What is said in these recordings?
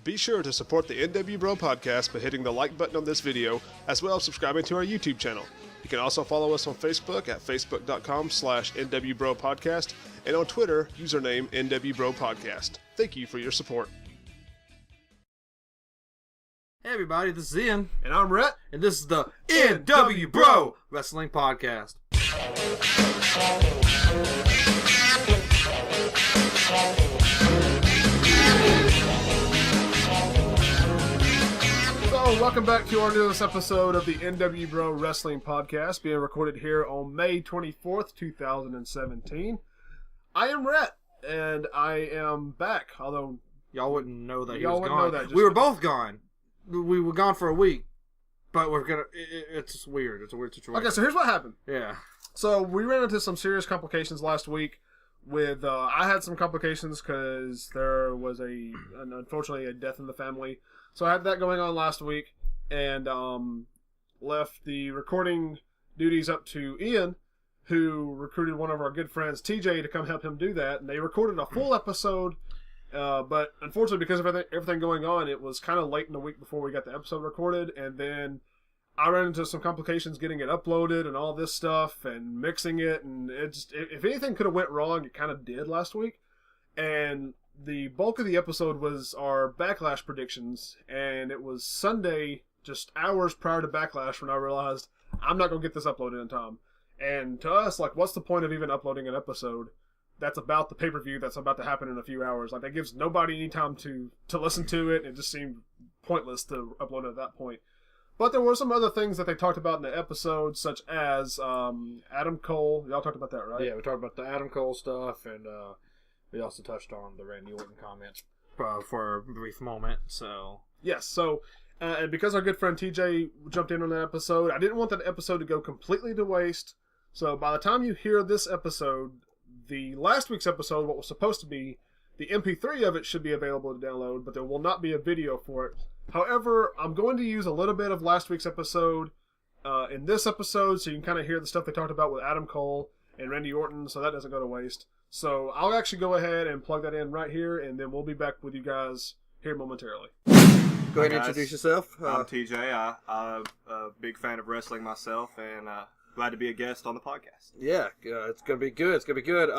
Be sure to support the n.W.bro podcast by hitting the like button on this video, as well as subscribing to our YouTube channel. You can also follow us on Facebook at facebook.com/n.w.bro podcast and on Twitter, username n.w.bro podcast. Thank you for your support. Hey everybody, this is Ian. And I'm Rhett. And this is the n.w.bro Wrestling Podcast. So, welcome back to our newest episode of the n.w.bro Wrestling Podcast, being recorded here on May 24th, 2017. I am Rhett, and I am back, although y'all wouldn't know that he y'all was wouldn't gone. know that. We were both gone. We were gone for a week, but we're gonna. It's weird. It's a weird situation. Okay, so here's what happened. Yeah. So we ran into some serious complications last week. With I had some complications because there was unfortunately a death in the family. So I had that going on last week, and left the recording duties up to Ian, who recruited one of our good friends, TJ, to come help him do that. And they recorded a full episode. But unfortunately, because of everything going on, it was kind of late in the week before we got the episode recorded, and then I ran into some complications getting it uploaded and all this stuff and mixing it, and if anything could have went wrong, it kind of did last week. And the bulk of the episode was our Backlash predictions, and it was Sunday, just hours prior to Backlash, when I realized I'm not going to get this uploaded in time. And to us, like, what's the point of even uploading an episode that's about the pay-per-view that's about to happen in a few hours? Like, that gives nobody any time to listen to it. It just seemed pointless to upload it at that point. But there were some other things that they talked about in the episode, such as Adam Cole. Y'all talked about that, right? Yeah, we talked about the Adam Cole stuff, and we also touched on the Randy Orton comments for a brief moment. So yes, so and because our good friend TJ jumped in on that episode, I didn't want that episode to go completely to waste. So by the time you hear this episode, the last week's episode, what was supposed to be, the MP3 of it should be available to download, but there will not be a video for it. However, I'm going to use a little bit of last week's episode in this episode, so you can kind of hear the stuff they talked about with Adam Cole and Randy Orton, so that doesn't go to waste. So I'll actually go ahead and plug that in right here, and then we'll be back with you guys here momentarily. Go ahead and introduce yourself. I'm TJ. I'm a big fan of wrestling myself, and glad to be a guest on the podcast. Yeah, it's gonna be good. It's gonna be good.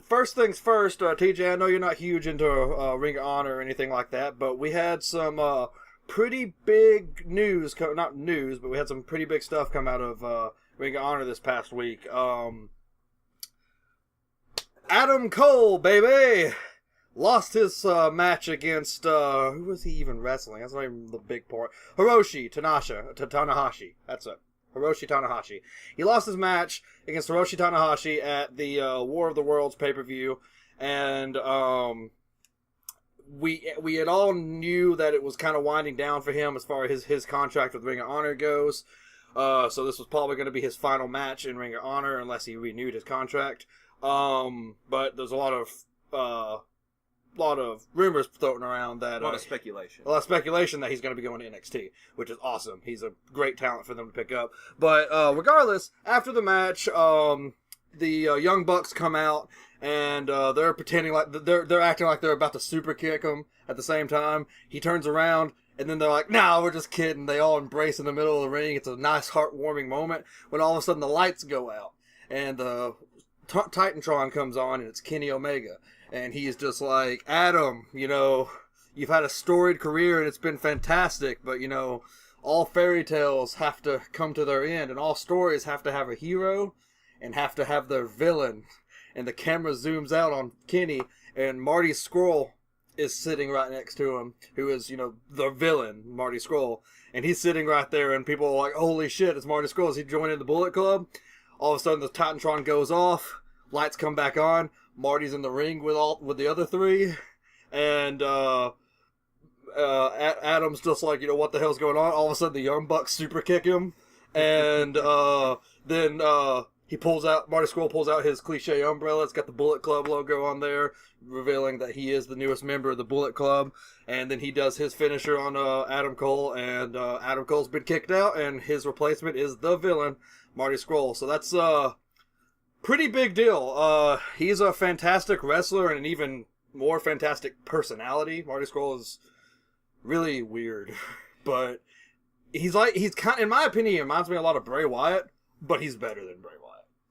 First things first, TJ. I know you're not huge into Ring of Honor or anything like that, but we had some pretty big news. Not news, but we had some pretty big stuff come out of Ring of Honor this past week. Adam Cole, baby, lost his match against who was he even wrestling? That's not even the big part. Hiroshi Tanahashi. That's it. Hiroshi Tanahashi. He lost his match against Hiroshi Tanahashi at the War of the Worlds pay-per-view, and we had all knew that it was kind of winding down for him as far as his contract with Ring of Honor goes. So this was probably going to be his final match in Ring of Honor unless he renewed his contract. But there's a lot of rumors floating around that A lot of speculation that he's going to be going to NXT, which is awesome. He's a great talent for them to pick up. But regardless, after the match, the Young Bucks come out and they're pretending like they're acting like they're about to super kick him. At the same time, he turns around and then they're like, "No, we're just kidding." They all embrace in the middle of the ring. It's a nice, heartwarming moment when all of a sudden the lights go out and Titantron comes on, and it's Kenny Omega. And he's just like, "Adam, you've had a storied career and it's been fantastic, but, all fairy tales have to come to their end, and all stories have to have a hero and have to have their villain." And the camera zooms out on Kenny, and Marty Scurll is sitting right next to him, who is, the villain, Marty Scurll. And he's sitting right there, and people are like, "Holy shit, it's Marty Scurll. Is he joining the Bullet Club?" All of a sudden, the Titantron goes off, lights come back on, Marty's in the ring with the other three, and Adam's just like, what the hell's going on? All of a sudden, the Young Bucks super kick him, and then Marty Scurll pulls out his cliche umbrella. It's got the Bullet Club logo on there, revealing that he is the newest member of the Bullet Club. And then he does his finisher on Adam Cole, and Adam Cole's been kicked out, and his replacement is the villain, Marty Scurll. So that's pretty big deal. He's a fantastic wrestler and an even more fantastic personality. Marty Scurll is really weird. But he's kind, in my opinion, he reminds me a lot of Bray Wyatt, but he's better than Bray Wyatt.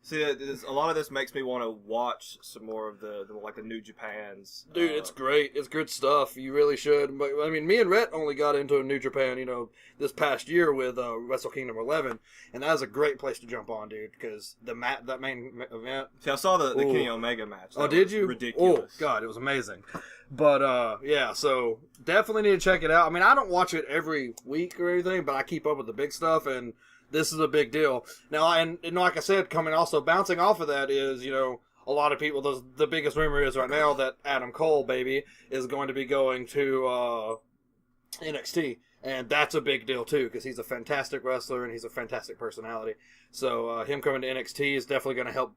See, a lot of this makes me want to watch some more of the New Japan's. Dude, it's great. It's good stuff. You really should. But I mean, me and Rhett only got into New Japan, this past year with Wrestle Kingdom 11, and that was a great place to jump on, dude. Because that main event. See, I saw the Kenny Omega match. Oh, did you? Ridiculous. Oh God, it was amazing. But yeah, so definitely need to check it out. I mean, I don't watch it every week or anything, but I keep up with the big stuff, and this is a big deal. Now, and like I said, bouncing off of that is, a lot of people, the biggest rumor is right now that Adam Cole, baby, is going to be going to NXT. And that's a big deal, too, because he's a fantastic wrestler and he's a fantastic personality. So him coming to NXT is definitely going to help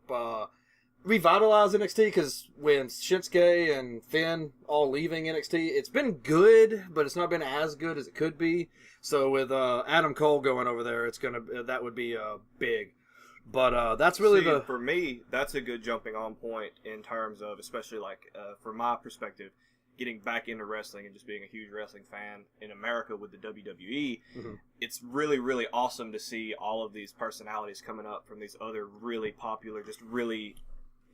revitalize NXT, because when Shinsuke and Finn all leaving NXT, it's been good, but it's not been as good as it could be. So with Adam Cole going over there, that would be big. But that's really for me, that's a good jumping on point in terms of, especially from my perspective, getting back into wrestling and just being a huge wrestling fan in America with the WWE. Mm-hmm. It's really, really awesome to see all of these personalities coming up from these other really popular, just really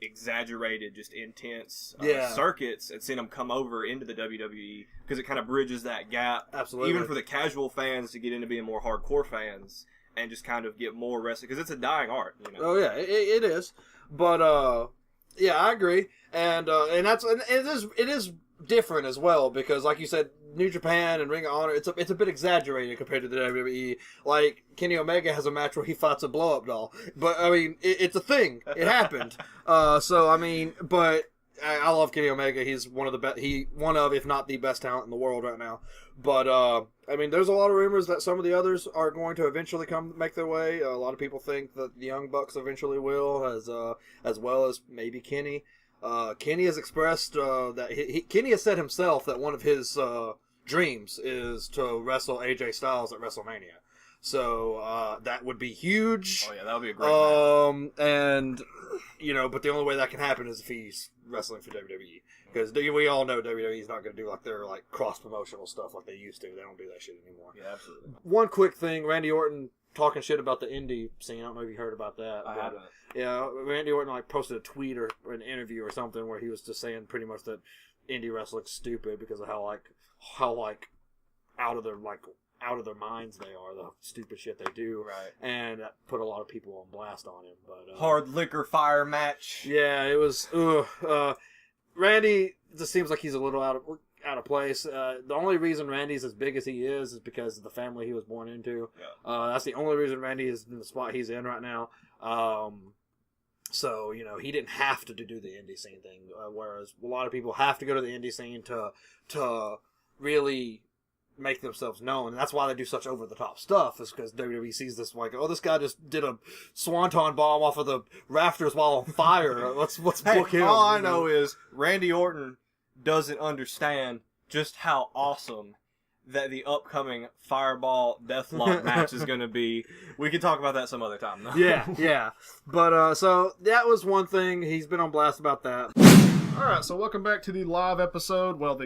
exaggerated, just intense circuits, and seeing them come over into the WWE, because it kind of bridges that gap. Absolutely. Even for the casual fans to get into being more hardcore fans and just kind of get more wrestling, because it's a dying art. Oh yeah, it is. But yeah, I agree, and it is different as well, because like you said, New Japan and Ring of Honor, it's a bit exaggerated compared to the WWE. Like, Kenny Omega has a match where he fights a blow-up doll. But, I mean, it's a thing. It happened. So, I mean, but I love Kenny Omega. He's one of the best, if not the best talent in the world right now. But, I mean, there's a lot of rumors that some of the others are going to eventually make their way. A lot of people think that the Young Bucks eventually will, as well as maybe Kenny. Kenny has expressed that Kenny has said himself that one of his dreams is to wrestle AJ Styles at WrestleMania. So that would be huge. Oh yeah, that would be a great match. And but the only way that can happen is if he's wrestling for WWE, because we all know WWE is not going to do their cross promotional stuff like they used to. They don't do that shit anymore. Yeah, absolutely. One quick thing: Randy Orton talking shit about the indie scene. I don't know if you heard about that. I haven't. Yeah, Randy Orton posted a tweet or an interview or something where he was just saying pretty much that indie wrestling's stupid because of how out of their minds they are, the stupid shit they do. Right. And that put a lot of people on blast on him. But hard liquor fire match. Yeah, it was. Randy just seems like he's a little out of place. The only reason Randy's as big as he is because of the family he was born into. Yeah. That's the only reason Randy is in the spot he's in right now. So, he didn't have to do the indie scene thing, whereas a lot of people have to go to the indie scene to really make themselves known, and that's why they do such over-the-top stuff, is because WWE sees this this guy just did a swanton bomb off of the rafters while on fire. Let's book him. All I know is Randy Orton doesn't understand just how awesome that the upcoming Fireball Deathlock match is going to be. We can talk about that some other time, though. Yeah. But, so, that was one thing. He's been on blast about that. Alright, so welcome back to the live episode. Well,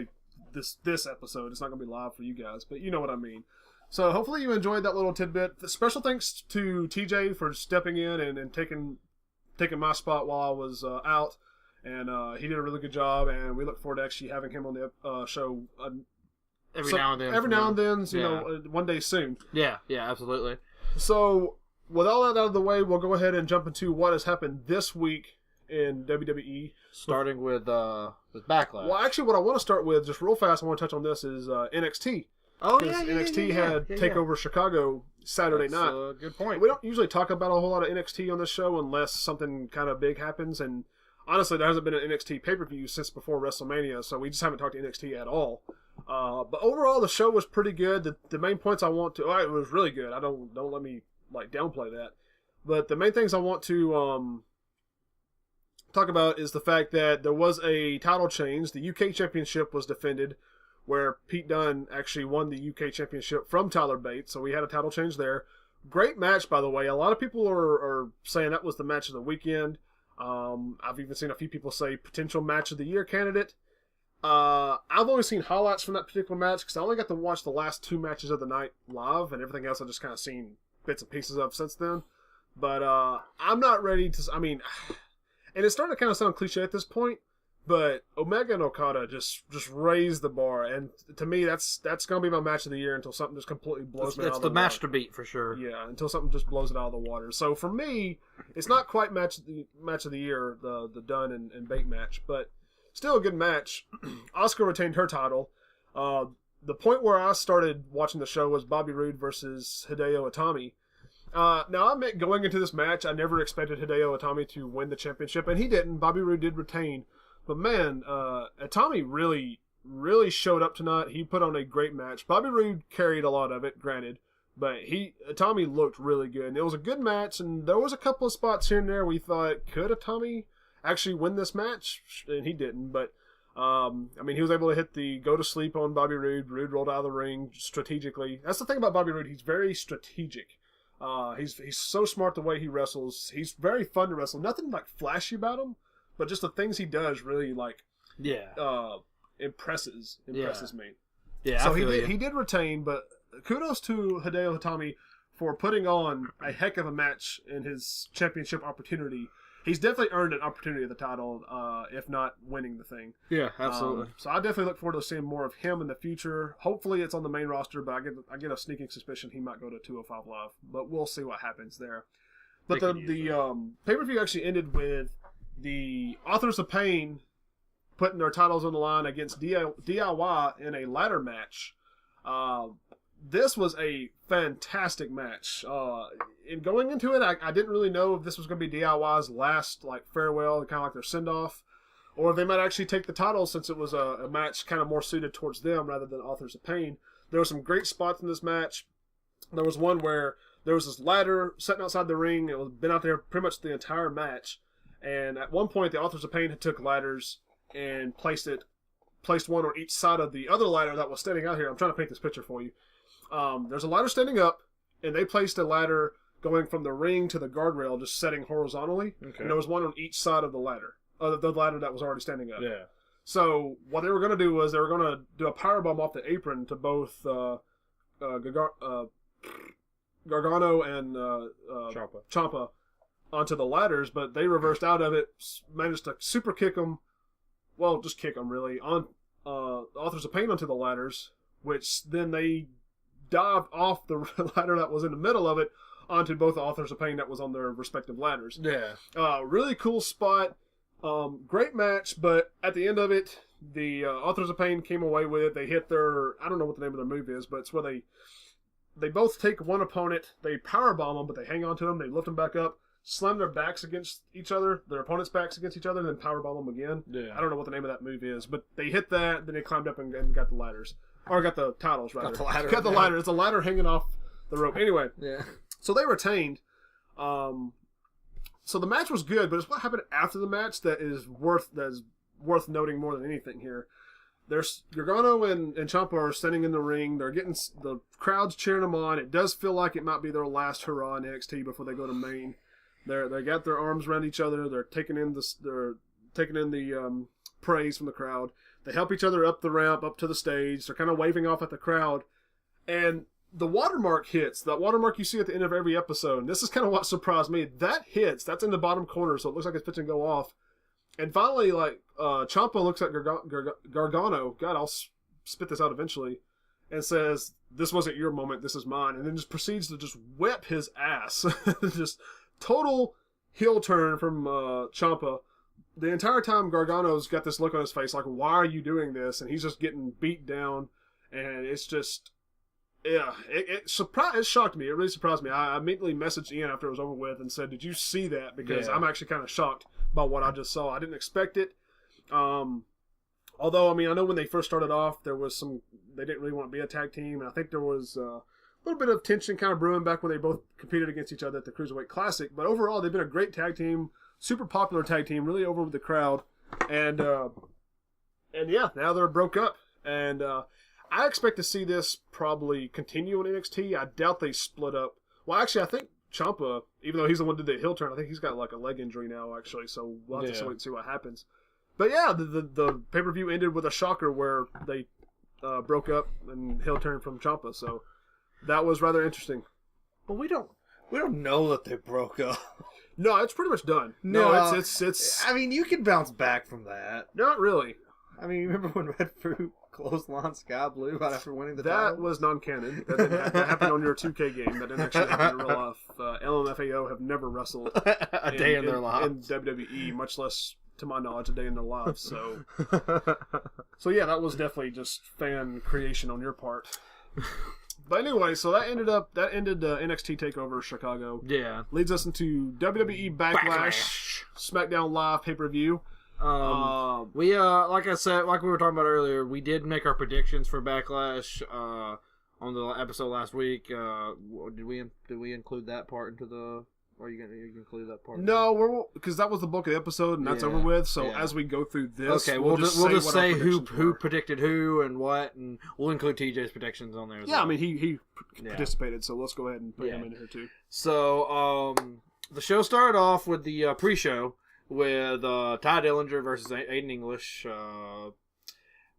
this episode. It's not going to be live for you guys, but you know what I mean. So, hopefully you enjoyed that little tidbit. Special thanks to TJ for stepping in and taking my spot while I was out. And he did a really good job, and we look forward to actually having him on the show Every now and then. One day soon. Yeah, absolutely. So, with all that out of the way, we'll go ahead and jump into what has happened this week in WWE. Starting with Backlash. Well, actually, what I want to start with, just real fast, I want to touch on this, is NXT. Oh, yeah, NXT had TakeOver Chicago Saturday night. That's a good point. We don't usually talk about a whole lot of NXT on this show unless something kind of big happens, and honestly, there hasn't been an NXT pay-per-view since before WrestleMania, so we just haven't talked to NXT at all. But overall, the show was pretty good. The main points I want to... it was really good. Don't let me downplay that. But the main things I want to talk about is the fact that there was a title change. The UK Championship was defended, where Pete Dunne actually won the UK Championship from Tyler Bate, so we had a title change there. Great match, by the way. A lot of people are saying that was the match of the weekend. I've even seen a few people say potential match of the year candidate. I've only seen highlights from that particular match because I only got to watch the last 2 matches of the night live, and everything else I've just kind of seen bits and pieces of since then. But I'm not ready to. I mean, and it's starting to kind of sound cliche at this point, but Omega and Okada just raised the bar, and to me, that's gonna be my match of the year until something just completely blows me out of the water. It's the match to beat for sure. Yeah, until something just blows it out of the water. So for me, it's not quite match of the year, the Dunn and Bate match, but still a good match. Asuka retained her title. The point where I started watching the show was Bobby Roode versus Hideo Itami. Now, I admit, going into this match, I never expected Hideo Itami to win the championship, and he didn't. Bobby Roode did retain. But man, Itami really showed up tonight. He put on a great match. Bobby Roode carried a lot of it, granted, but Itami looked really good. And it was a good match, and there was a couple of spots here and there we thought, could Itami actually win this match? And he didn't, but I mean, he was able to hit the go to sleep on Bobby Roode. Roode rolled out of the ring strategically. That's the thing about Bobby Roode. He's very strategic. He's so smart the way he wrestles. He's very fun to wrestle. Nothing like flashy about him, but just the things he does really impresses me. Yeah. So he did retain, but kudos to Hideo Itami for putting on a heck of a match in his championship opportunity. He's definitely earned an opportunity at the title, if not winning the thing. Yeah, absolutely. So I definitely look forward to seeing more of him in the future. Hopefully it's on the main roster, but I get a sneaking suspicion he might go to 205 Live. But we'll see what happens there. But the pay-per-view actually ended with the Authors of Pain putting their titles on the line against DIY in a ladder match. This was a fantastic match. In going into it, I didn't really know if this was going to be DIY's last farewell, kind of like their send-off, or if they might actually take the title since it was a match kind of more suited towards them rather than Authors of Pain. There were some great spots in this match. There was one where there was this ladder sitting outside the ring. It was been out there pretty much the entire match. And at one point, the Authors of Pain had took ladders and placed one on each side of the other ladder that was standing out here. I'm trying to paint this picture for you. There's a ladder standing up, and they placed a ladder going from the ring to the guardrail, just setting horizontally. Okay. And there was one on each side of the ladder that was already standing up. Yeah. So what they were going to do was they were going to do a powerbomb off the apron to both Gargano and Ciampa onto the ladders, but they reversed out of it, managed to super kick them. Well, just kick them really on Authors of Pain onto the ladders, which then they dived off the ladder that was in the middle of it onto both Authors of Pain that was on their respective ladders. Yeah. Really cool spot. Great match, but at the end of it, the Authors of Pain came away with it. They hit their, I don't know what the name of their move is, but it's where they both take one opponent, they powerbomb them, but they hang on to them, they lift them back up, slam their backs against each other, their opponents' backs against each other, and then powerbomb them again. Yeah. I don't know what the name of that move is, but they hit that, then they climbed up and got the ladders. Or got the titles, rather. Got the ladder. It's a ladder hanging off the rope. Anyway. Yeah. So they retained. So the match was good, but it's what happened after the match that is worth noting more than anything here. There's Gargano and Ciampa are standing in the ring. They're getting the crowd's cheering them on. It does feel like it might be their last hurrah in NXT before they go to main. They got their arms around each other. They're taking in the praise from the crowd. They help each other up the ramp, up to the stage. They're kind of waving off at the crowd. And the watermark hits. That watermark you see at the end of every episode. And this is kind of what surprised me. That hits. That's in the bottom corner, so it looks like it's fixing to go off. And finally, Ciampa looks at Gargano. God, I'll spit this out eventually. And says, "This wasn't your moment. This is mine." And then just proceeds to just whip his ass. Just total heel turn from Ciampa. The entire time Gargano's got this look on his face like, why are you doing this? And he's just getting beat down. And it's just, yeah, it shocked me. It really surprised me. I immediately messaged Ian after it was over with and said, did you see that? Because I'm actually kind of shocked by what I just saw. I didn't expect it. Although, I mean, I know when they first started off, they didn't really want to be a tag team. And I think there was a little bit of tension kind of brewing back when they both competed against each other at the Cruiserweight Classic. But overall, they've been a great tag team. Super popular tag team, really over with the crowd, and yeah, now they're broke up, and I expect to see this probably continue in NXT. I doubt they split up. Well, actually, I think Ciampa, even though he's the one who did the heel turn, I think he's got like a leg injury now, actually, so we'll have to wait and see what happens. But yeah, the pay-per-view ended with a shocker where they broke up and heel turned from Ciampa. So that was rather interesting. Well, we don't know that they broke up. No, it's pretty much done. No, it's. I mean, you can bounce back from that. Not really. I mean, remember when Red Fruit clothesline Sky Blue right after winning the that title? Was non-canon. That happened on your 2K game. That didn't actually happen in real life. LMFAO have never wrestled a day in their lives in WWE, much less, to my knowledge, a day in their lives. So yeah, that was definitely just fan creation on your part. But anyway, so that ended NXT TakeOver Chicago. Yeah, leads us into WWE Backlash. SmackDown Live pay-per-view. We like I said, like we were talking about earlier, we did make our predictions for Backlash on the episode last week. Did we include that part into the? Or are you gonna include that part? No, because that was the bulk of the episode, and that's over with. So as we go through this, okay, we'll just say who predicted who and what, and we'll include TJ's predictions on there. As well. I mean he participated, so let's go ahead and put him in here too. So the show started off with the pre-show with Ty Dillinger versus Aiden English.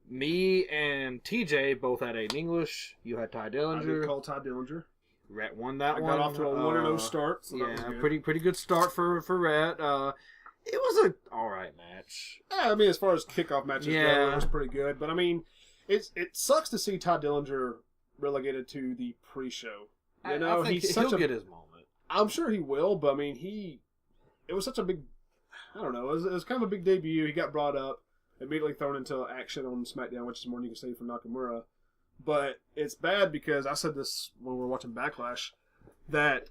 Me and TJ both had Aiden English. You had Ty Dillinger. I did call Ty Dillinger. Rhett won that I one. got off to a 1-0 start. So pretty good start for Rhett. It was a alright match. Yeah, I mean, as far as kickoff matches go, it was pretty good. But I mean, it sucks to see Ty Dillinger relegated to the pre-show. You know, I think he'll get his moment. I'm sure he will, but I mean, it was such a big, I don't know, it was kind of a big debut. He got brought up, immediately thrown into action on SmackDown, which is more than you can say for Nakamura. But it's bad because I said this when we were watching Backlash, that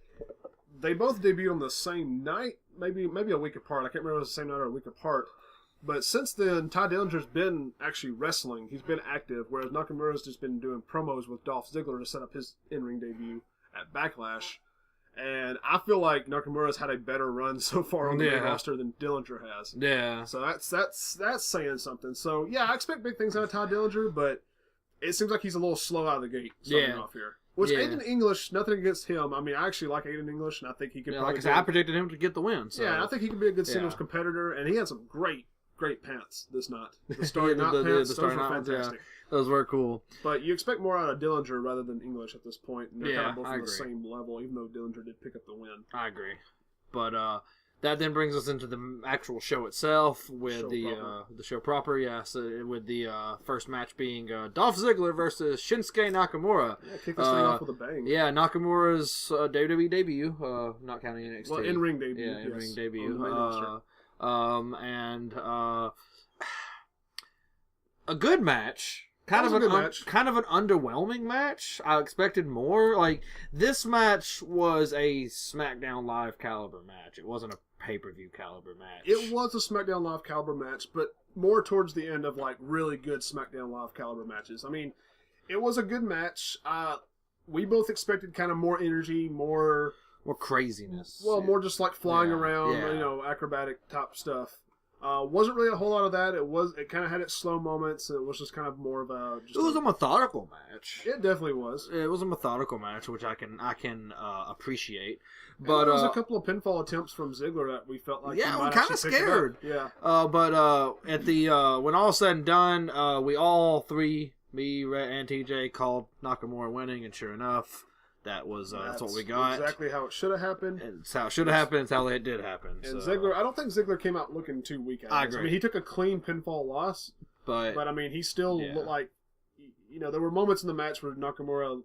they both debuted on the same night, maybe a week apart. I can't remember if it was the same night or a week apart. But since then, Ty Dillinger's been actually wrestling. He's been active, whereas Nakamura's just been doing promos with Dolph Ziggler to set up his in-ring debut at Backlash. And I feel like Nakamura's had a better run so far on the main roster than Dillinger has. Yeah. So that's saying something. So yeah, I expect big things out of Ty Dillinger, but it seems like he's a little slow out of the gate starting off here. Which Aiden English, nothing against him. I mean, I actually like Aiden English, and I think he could probably... Like I predicted him to get the win. So. Yeah, I think he could be a good singles competitor, and he had some great pants this night. The starting out pants, those were fantastic. Those were cool. But you expect more out of Dillinger rather than English at this point, and they're kind of both on the same level, even though Dillinger did pick up the win. I agree. But that then brings us into the actual show itself with the show proper, so with the first match being Dolph Ziggler versus Shinsuke Nakamura. Yeah, kick this thing off with a bang. Yeah, Nakamura's WWE debut, not counting NXT. Well, in-ring debut. Yeah, in-ring debut. And a good match. Kind of an underwhelming match. I expected more. Like, this match was a SmackDown Live caliber match. It wasn't a pay-per-view caliber match. It was a SmackDown Live caliber match, but more towards the end of, like, really good SmackDown Live caliber matches. I mean, it was a good match. We both expected kind of more energy, more craziness. Well, more just like flying around, acrobatic type stuff. Wasn't really a whole lot of that. It kind of had its slow moments. It was just kind of more of a... It was a methodical match. It definitely was. It was a methodical match, which I can appreciate. But there was a couple of pinfall attempts from Ziggler that we felt like we're kind of scared. Yeah. But at the when all is said and done, we all three, me, Rhett, and TJ, called Nakamura winning, and sure enough, that's what we got. Exactly how it should have happened. It's how it should have happened. It's how it did happen. And Ziggler, I don't think Ziggler came out looking too weak. I agree. I mean, he took a clean pinfall loss, but I mean, he still looked like, there were moments in the match where Nakamura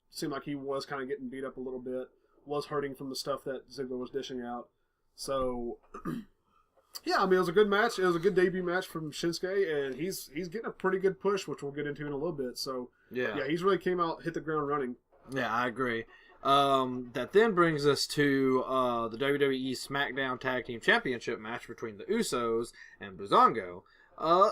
seemed like he was kind of getting beat up a little bit, was hurting from the stuff that Ziggler was dishing out. So, yeah, I mean, it was a good match. It was a good debut match from Shinsuke, and he's getting a pretty good push, which we'll get into in a little bit. So, yeah, he's really came out, hit the ground running. Yeah, I agree. That then brings us to the WWE SmackDown Tag Team Championship match between the Usos and Breezango.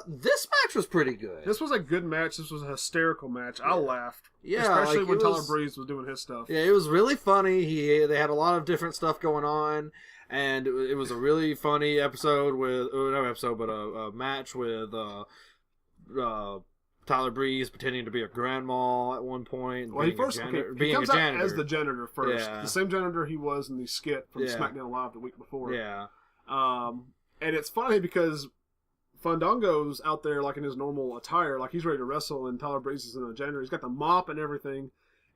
This match was pretty good. This was a good match. This was a hysterical match. I laughed. Yeah, especially when Tyler Breeze was doing his stuff. Yeah, it was really funny. They had a lot of different stuff going on, and it was a really funny episode a match with Tyler Breeze pretending to be a grandma at one point. Well, he comes out as the janitor first. Yeah. The same janitor he was in the skit from SmackDown Live the week before. Yeah. And it's funny because Fandango's out there like in his normal attire, like he's ready to wrestle, and Tyler Breeze is in a Jinder. He's got the mop and everything,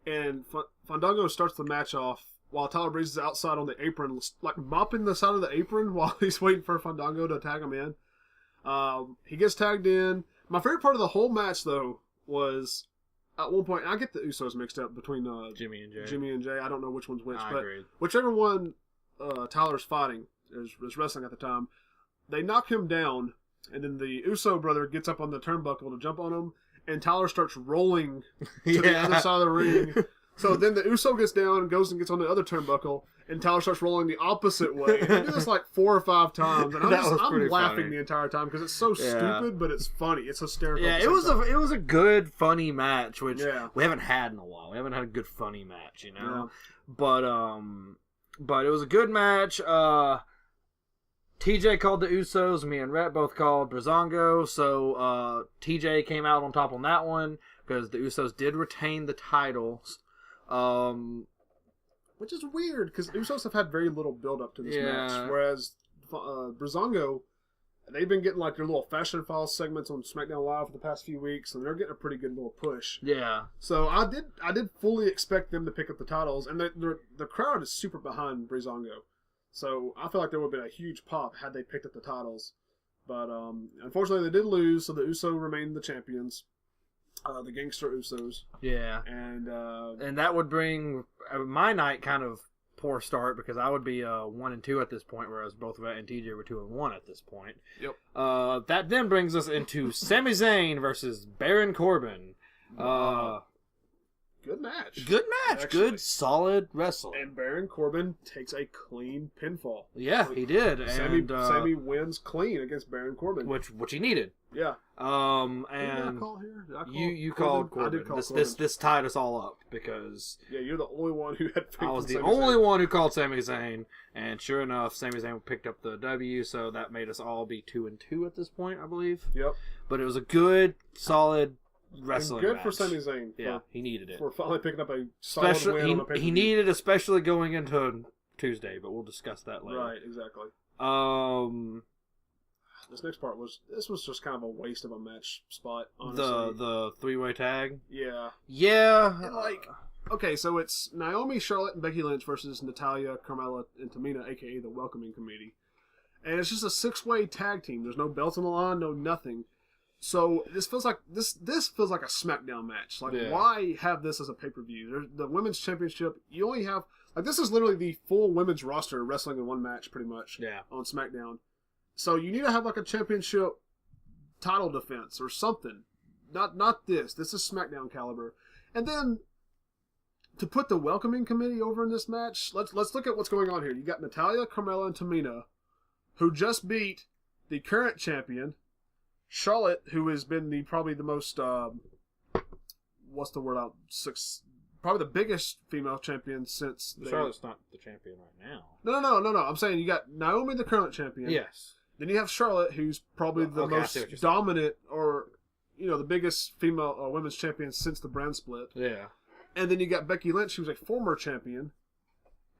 and Fandango starts the match off while Tyler Breeze is outside on the apron, like mopping the side of the apron while he's waiting for Fandango to tag him in. He gets tagged in. My favorite part of the whole match, though, was at one point, I get the Usos mixed up between Jimmy and Jay. Jimmy and Jay. I don't know which one's which, but agreed. whichever one Tyler's fighting is wrestling at the time, they knock him down. And then the Uso brother gets up on the turnbuckle to jump on him, and Tyler starts rolling to the other side of the ring. So then the Uso gets down, goes and gets on the other turnbuckle, and Tyler starts rolling the opposite way. And they do this like 4 or 5 times, and I'm laughing funny. the entire time because it's so stupid, but it's funny. It's hysterical. Yeah, it was a good funny match, which we haven't had in a while. We haven't had a good funny match, you know. Yeah. But it was a good match. TJ called the Usos. Me and Rhett both called Breezango. So TJ came out on top on that one because the Usos did retain the titles. Which is weird because Usos have had very little build up to this match. Whereas Breezango, they've been getting like their little Fashion Files segments on SmackDown Live for the past few weeks, and they're getting a pretty good little push. Yeah. So I did fully expect them to pick up the titles, and the crowd is super behind Breezango. So I feel like there would have been a huge pop had they picked up the titles. But unfortunately, they did lose, so the Uso remained the champions. The Gangster Usos. Yeah. And that would bring my night kind of poor start because I would be 1-2 at this point, whereas both Rhett and TJ were 2-1 at this point. Yep. That then brings us into Sami Zayn versus Baron Corbin. Good match. Good match. Actually. Good, solid wrestle. And Baron Corbin takes a clean pinfall. Yeah, he did. Sami wins clean against Baron Corbin. Which he needed. Yeah. And did I call here? You called Corbin. I did call Corbin. This tied us all up because... Yeah, you're the only one who had faith I was the only one who called Sami Zayn. And sure enough, Sami Zayn picked up the W, so that made us all be 2-2 at this point, I believe. Yep. But it was a good, solid... wrestling good match. for Sami Zayn. Yeah, he needed it. For finally picking up a solid win on a pay-per-view. He needed, especially going into Tuesday, but we'll discuss that later. Right, exactly. This next part was just kind of a waste of a match spot, honestly. The 3-way tag? Yeah. Yeah. And okay, so it's Naomi, Charlotte, and Becky Lynch versus Natalya, Carmella, and Tamina, a.k.a. the Welcoming Committee. And it's just a 6-way tag team. There's no belts on the line, no nothing. So this feels like a SmackDown match. Why have this as a pay-per-view? The women's championship, you only have this is literally the full women's roster wrestling in one match, pretty much. Yeah. On SmackDown, so you need to have a championship title defense or something. Not this. This is SmackDown caliber. And then to put the Welcoming Committee over in this match, let's look at what's going on here. You got Natalya, Carmella, and Tamina, who just beat the current champion. Charlotte, who has been probably the most, probably the biggest female champion since... Charlotte's not the champion right now. No. I'm saying you got Naomi, the current champion. Yes. Then you have Charlotte, who's probably the most dominant or, the biggest female women's champion since the brand split. Yeah. And then you got Becky Lynch, who's a former champion.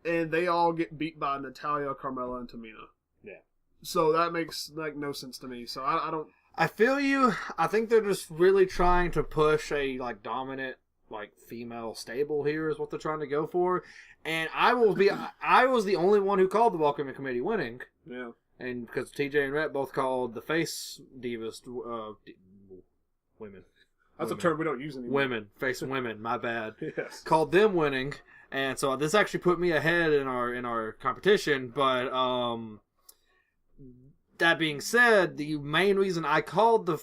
And they all get beat by Natalya, Carmella, and Tamina. Yeah. So that makes no sense to me. So I don't... I feel you. I think they're just really trying to push a dominant female stable here is what they're trying to go for. And I was the only one who called the Welcoming Committee winning. Yeah. And because TJ and Rhett both called the face divas women. That's a term we don't use anymore. Face women, my bad. Yes. Called them winning. And so this actually put me ahead in our competition, but that being said, the main reason I called the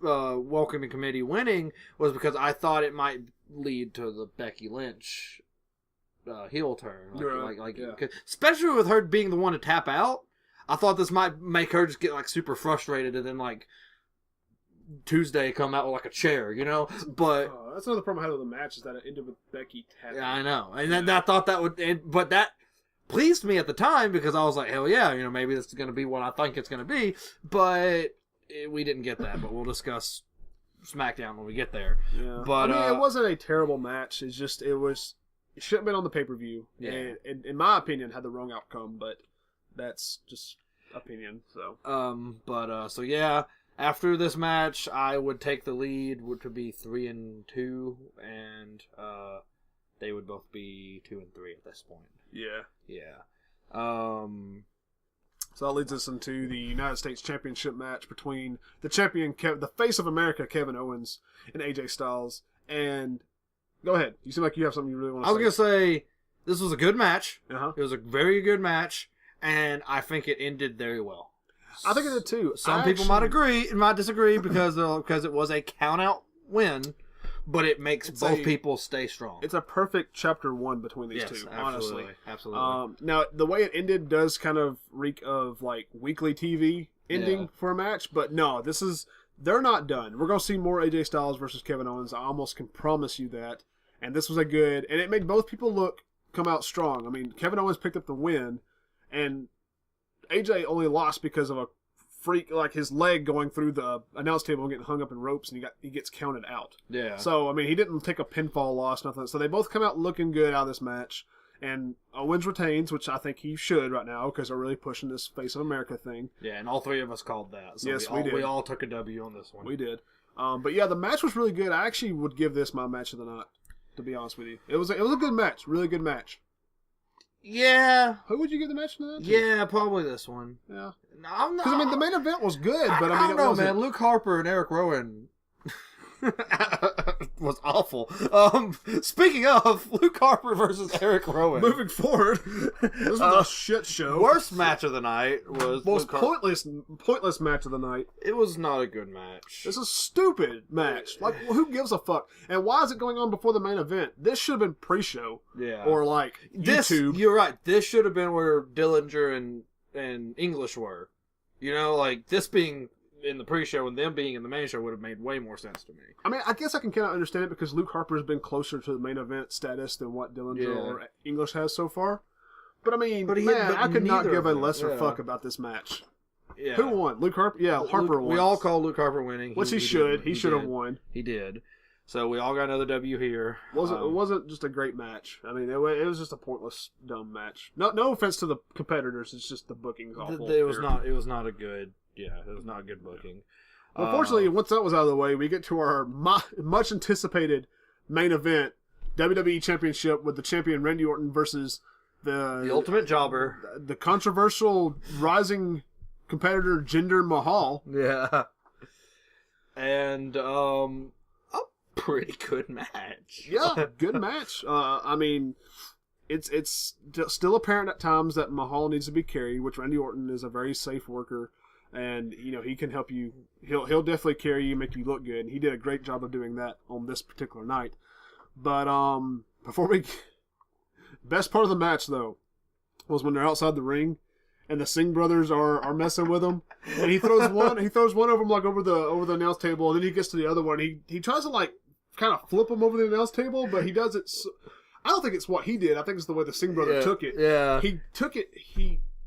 Welcoming Committee winning was because I thought it might lead to the Becky Lynch heel turn. Especially with her being the one to tap out. I thought this might make her just get super frustrated and then Tuesday come out with a chair, But that's another problem I had with the match is that it ended with Becky tapping. Yeah, I know. And then I thought that would end, but that pleased me at the time because I was like, hell yeah, maybe this is going to be what I think it's going to be. But we didn't get that. But we'll discuss SmackDown when we get there. Yeah. But it wasn't a terrible match. It's just it shouldn't have been on the pay-per-view. Yeah. And in my opinion, had the wrong outcome. But that's just opinion. So. So yeah. After this match, I would take the lead, which would be 3-2, and they would both be 2-3 at this point. Yeah. Yeah. So that leads us into the United States Championship match between the champion, the face of America, Kevin Owens, and AJ Styles. And go ahead. You seem like you have something you really want to say. I was going to say, this was a good match. Uh-huh. It was a very good match, and I think it ended very well. I think it did too. Some people might agree and might disagree because it was a count-out win, but it makes both people stay strong. It's a perfect chapter 1 between these two, honestly. Absolutely. Now, the way it ended does kind of reek of, like, weekly TV ending for a match, but no, they're not done. We're going to see more AJ Styles versus Kevin Owens. I almost can promise you that. And this was and it made both people come out strong. I mean, Kevin Owens picked up the win, and AJ only lost because of a freak, like his leg going through the announce table and getting hung up in ropes, and he gets counted out. Yeah. So, I mean, he didn't take a pinfall loss, nothing. So they both come out looking good out of this match. And Owens retains, which I think he should right now because they're really pushing this Face of America thing. Yeah, and all three of us called that. So yes, we did. We all took a W on this one. We did. But yeah, the match was really good. I actually would give this my match of the night, to be honest with you. It was a good match. Really good match. Yeah. Who would you give the match to that? Yeah, probably this one. Yeah. No, I'm not. Because, I mean, the main event was good, but I don't know, man. Luke Harper and Eric Rowan was awful. Speaking of, Luke Harper versus Eric Rowan. Moving forward, this was a shit show. Worst match of the night was... Most pointless match of the night. It was not a good match. It's a stupid match. Like, who gives a fuck? And why is it going on before the main event? This should have been pre-show. Yeah. Or, like, YouTube. You're right. This should have been where Dillinger and English were. You know, like, this being in the pre-show and them being in the main show would have made way more sense to me. I mean, I guess I can kind of understand it because Luke Harper has been closer to the main event status than what Dillinger or English has so far. But I mean, I could not give a lesser fuck about this match. Yeah. Who won? Luke Harper? Yeah, Harper won. We all call Luke Harper winning. Which he should. He should have won. He did. So we all got another W here. It wasn't just a great match. I mean, it was just a pointless, dumb match. No offense to the competitors. It's just the booking's awful. It was not a good. Yeah, it was not a good booking. Unfortunately, once that was out of the way, we get to our much anticipated main event, WWE Championship, with the champion Randy Orton versus the Ultimate Jobber, the controversial rising competitor Jinder Mahal. Yeah, and a pretty good match. Yeah, good match. I mean, it's still apparent at times that Mahal needs to be carried, which Randy Orton is a very safe worker. And, you know, he can help you. He'll definitely carry you, make you look good. He did a great job of doing that on this particular night. But, best part of the match, though, was when they're outside the ring and the Singh brothers are messing with him. And he throws one over him, like, over the announce table, and then he gets to the other one. He tries to, like, kind of flip him over the announce table, but he does it. I don't think it's what he did. I think it's the way the Singh brother took it. Yeah. He took it,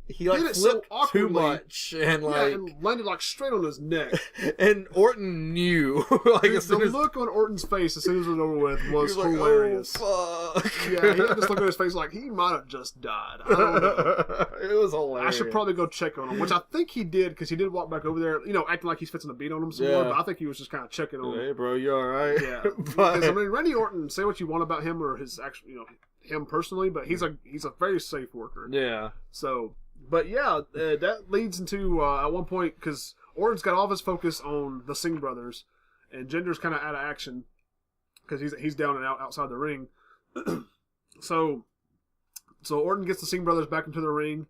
he like flipped so awkwardly, too much and and landed like straight on his neck. And Orton knew. The look on Orton's face as soon as it was over with was hilarious. Like, oh, fuck. Yeah, he had this look on his face like he might have just died. I don't know. It was hilarious. I should probably go check on him, which I think he did because he did walk back over there, you know, acting like he's fixing to beat on him some more. But I think he was just kind of checking on him. Hey, bro, you all right? Yeah, because I mean, Randy Orton. Say what you want about him or his actual, you know, him personally, but he's a very safe worker. Yeah. So. But yeah, that leads into at one point because Orton's got all of his focus on the Singh brothers, and Jinder's kind of out of action because he's down and out outside the ring. So Orton gets the Singh brothers back into the ring,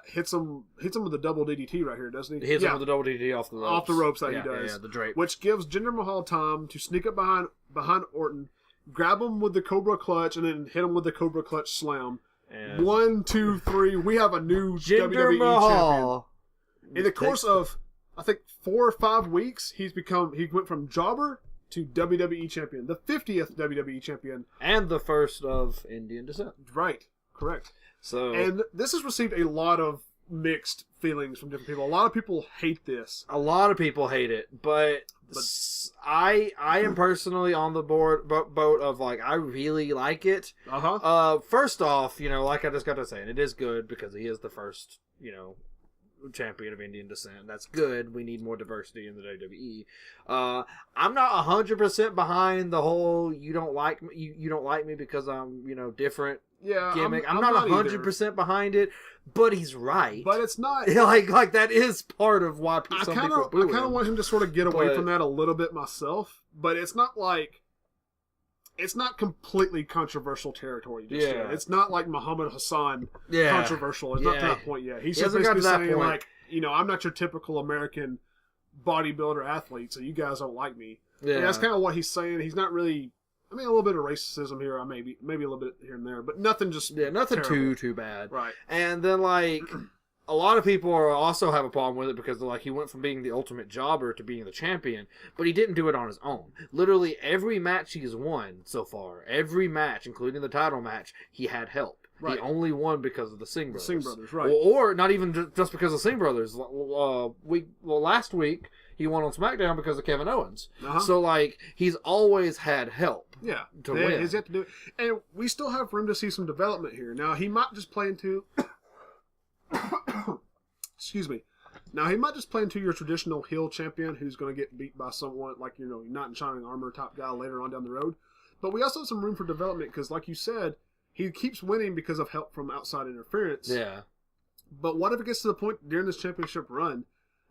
hits him with a double DDT right here, doesn't he? He hits him with a double DDT off the ropes. Off the ropes that he does. Yeah, the drape. Which gives Jinder Mahal time to sneak up behind Orton, grab him with the Cobra Clutch, and then hit him with the Cobra Clutch Slam. And 1, 2, 3. We have a new Jinder WWE Mahal. champion. In the course of, I think, 4 or 5 weeks, he went from jobber to WWE champion, the 50th WWE champion, and the first of Indian descent. Right, correct. And this has received a lot of mixed feelings from different people. A lot of people hate this. A lot of people hate it, but I am personally on the boat of like I really like it. Uh-huh. First off, you know, like I just got to say, it is good because he is the first, you know, champion of Indian descent. That's good. We need more diversity in the WWE. I'm not 100% behind the whole you don't like me, you don't like me because I'm different gimmick. I'm not 100% behind it, but he's right. But it's not like that is part of why some people boo him. I kind of want him to sort of get away from that a little bit myself, but it's not like. It's not completely controversial territory just yet. It's not like Muhammad Hassan controversial. It's not to that point yet. He's just basically saying, like, I'm not your typical American bodybuilder athlete, so you guys don't like me. Yeah. And that's kind of what he's saying. He's not really... I mean, a little bit of racism here, maybe a little bit here and there, but nothing just nothing terrible. too bad. Right. And then, like... A lot of people also have a problem with it because they're like, he went from being the ultimate jobber to being the champion, but he didn't do it on his own. Literally every match he's won so far, every match, including the title match, he had help. Right. He only won because of the Singh brothers. The Singh brothers, right. Or not even just because of Singh brothers. Last week, he won on SmackDown because of Kevin Owens. Uh-huh. So, like, he's always had help. Yeah. To win. He's yet to do it. And we still have room to see some development here. Now, he might just play into... Excuse me. Now, he might just play into your traditional heel champion who's going to get beat by someone like, not in shining armor type guy later on down the road. But we also have some room for development because, like you said, he keeps winning because of help from outside interference. Yeah. But what if it gets to the point during this championship run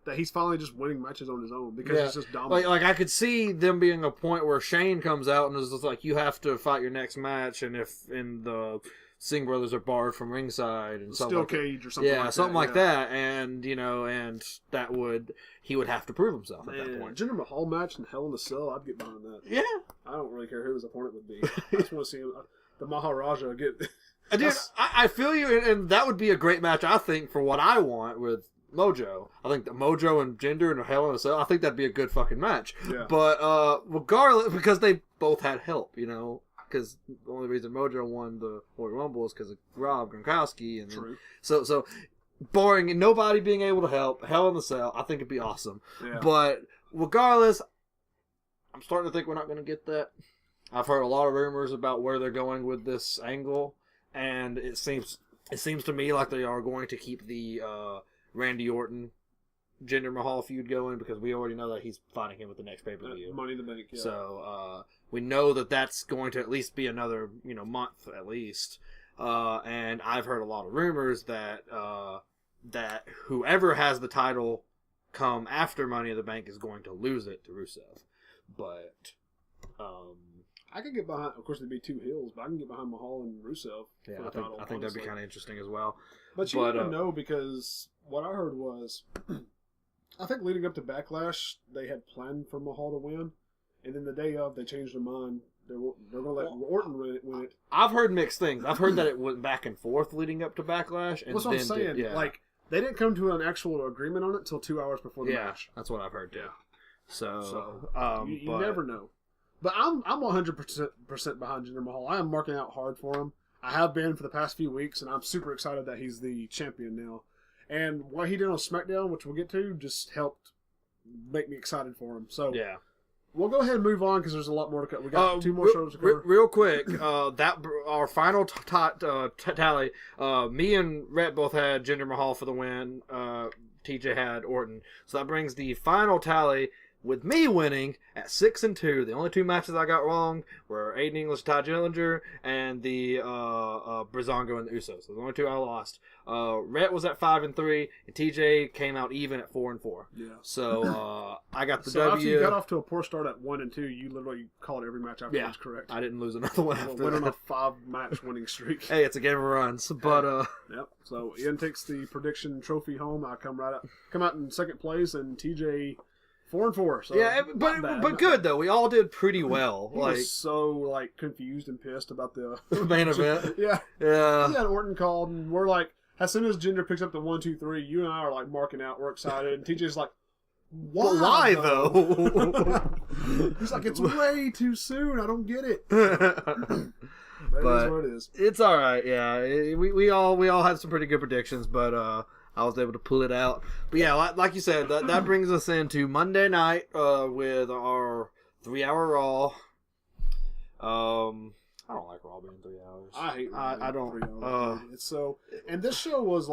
that he's finally just winning matches on his own because he's just dominant? Like I could see them being a point where Shane comes out and is just like, you have to fight your next match, and if in the... Singh brothers are barred from ringside and something steel cage or something like that. Yeah, something like that, and and that he would have to prove himself at that point. Jinder Mahal match in Hell in a Cell, I'd get behind that. Yeah, I don't really care who his opponent would be. I just want to see him, the Maharaja get. Dude, I feel you, and that would be a great match. I think for what I want with Mojo. I think that Mojo and Jinder in Hell in a Cell. I think that'd be a good fucking match. Yeah. But regardless, because they both had help, because the only reason Mojo won the Royal Rumble is because of Rob Gronkowski. And True. So barring and nobody being able to help, Hell in the Cell, I think it'd be awesome. Yeah. But regardless, I'm starting to think we're not going to get that. I've heard a lot of rumors about where they're going with this angle, and it seems to me like they are going to keep the Randy Orton Jinder Mahal feud going because we already know that he's fighting him with the next pay-per-view. Money in the Bank, yeah. So we know that that's going to at least be another month at least. And I've heard a lot of rumors that that whoever has the title come after Money in the Bank is going to lose it to Rusev. But I could get behind. Of course, there'd be two heels, but I can get behind Mahal and Rusev. Yeah, I think that'd be kind of interesting as well. But you never know because what I heard was. I think leading up to Backlash, they had planned for Mahal to win, and then the day of, they changed their mind. They're going to let Orton win it. I've heard mixed things. I've heard that it went back and forth leading up to Backlash. And that's what I'm saying. Like, they didn't come to an actual agreement on it until 2 hours before the match. That's what I've heard, too. So you never know. But I'm 100% behind Jinder Mahal. I am marking out hard for him. I have been for the past few weeks, and I'm super excited that he's the champion now. And what he did on SmackDown, which we'll get to, just helped make me excited for him. So yeah, we'll go ahead and move on because there's a lot more to cut. We got two more shows to cover. Real quick, that our final tally. Me and Rhett both had Jinder Mahal for the win. TJ had Orton, so that brings the final tally with me winning at 6-2. The only two matches I got wrong were Aiden English, Ty Dillinger, and the Breezango and the Usos. So the only two I lost. Rhett was at 5-3, and TJ came out even at 4-4. Yeah. So I got the W. After you got off to a poor start at 1-2, you literally called every match afterwards correct. I didn't lose another one after that. Went on a 5-match winning streak. Hey, it's a game of runs, but yep. So Ian takes the prediction trophy home. I come out in second place, and TJ 4-4. So yeah, but good though. We all did pretty well. He was so confused and pissed about the main event. Yeah. He had Orton called, and we're like, as soon as Jinder picks up the 1, 2, 3, you and I are marking out. We're excited, and TJ's like, "Why though?" He's like, "It's way too soon. I don't get it." But it is what it is. It's all right. Yeah, we all had some pretty good predictions, but I was able to pull it out. But yeah, like you said, that brings us into Monday night with our 3-hour Raw. I don't like Raw being 3 hours. I hate Raw. I don't. It's so. And this show was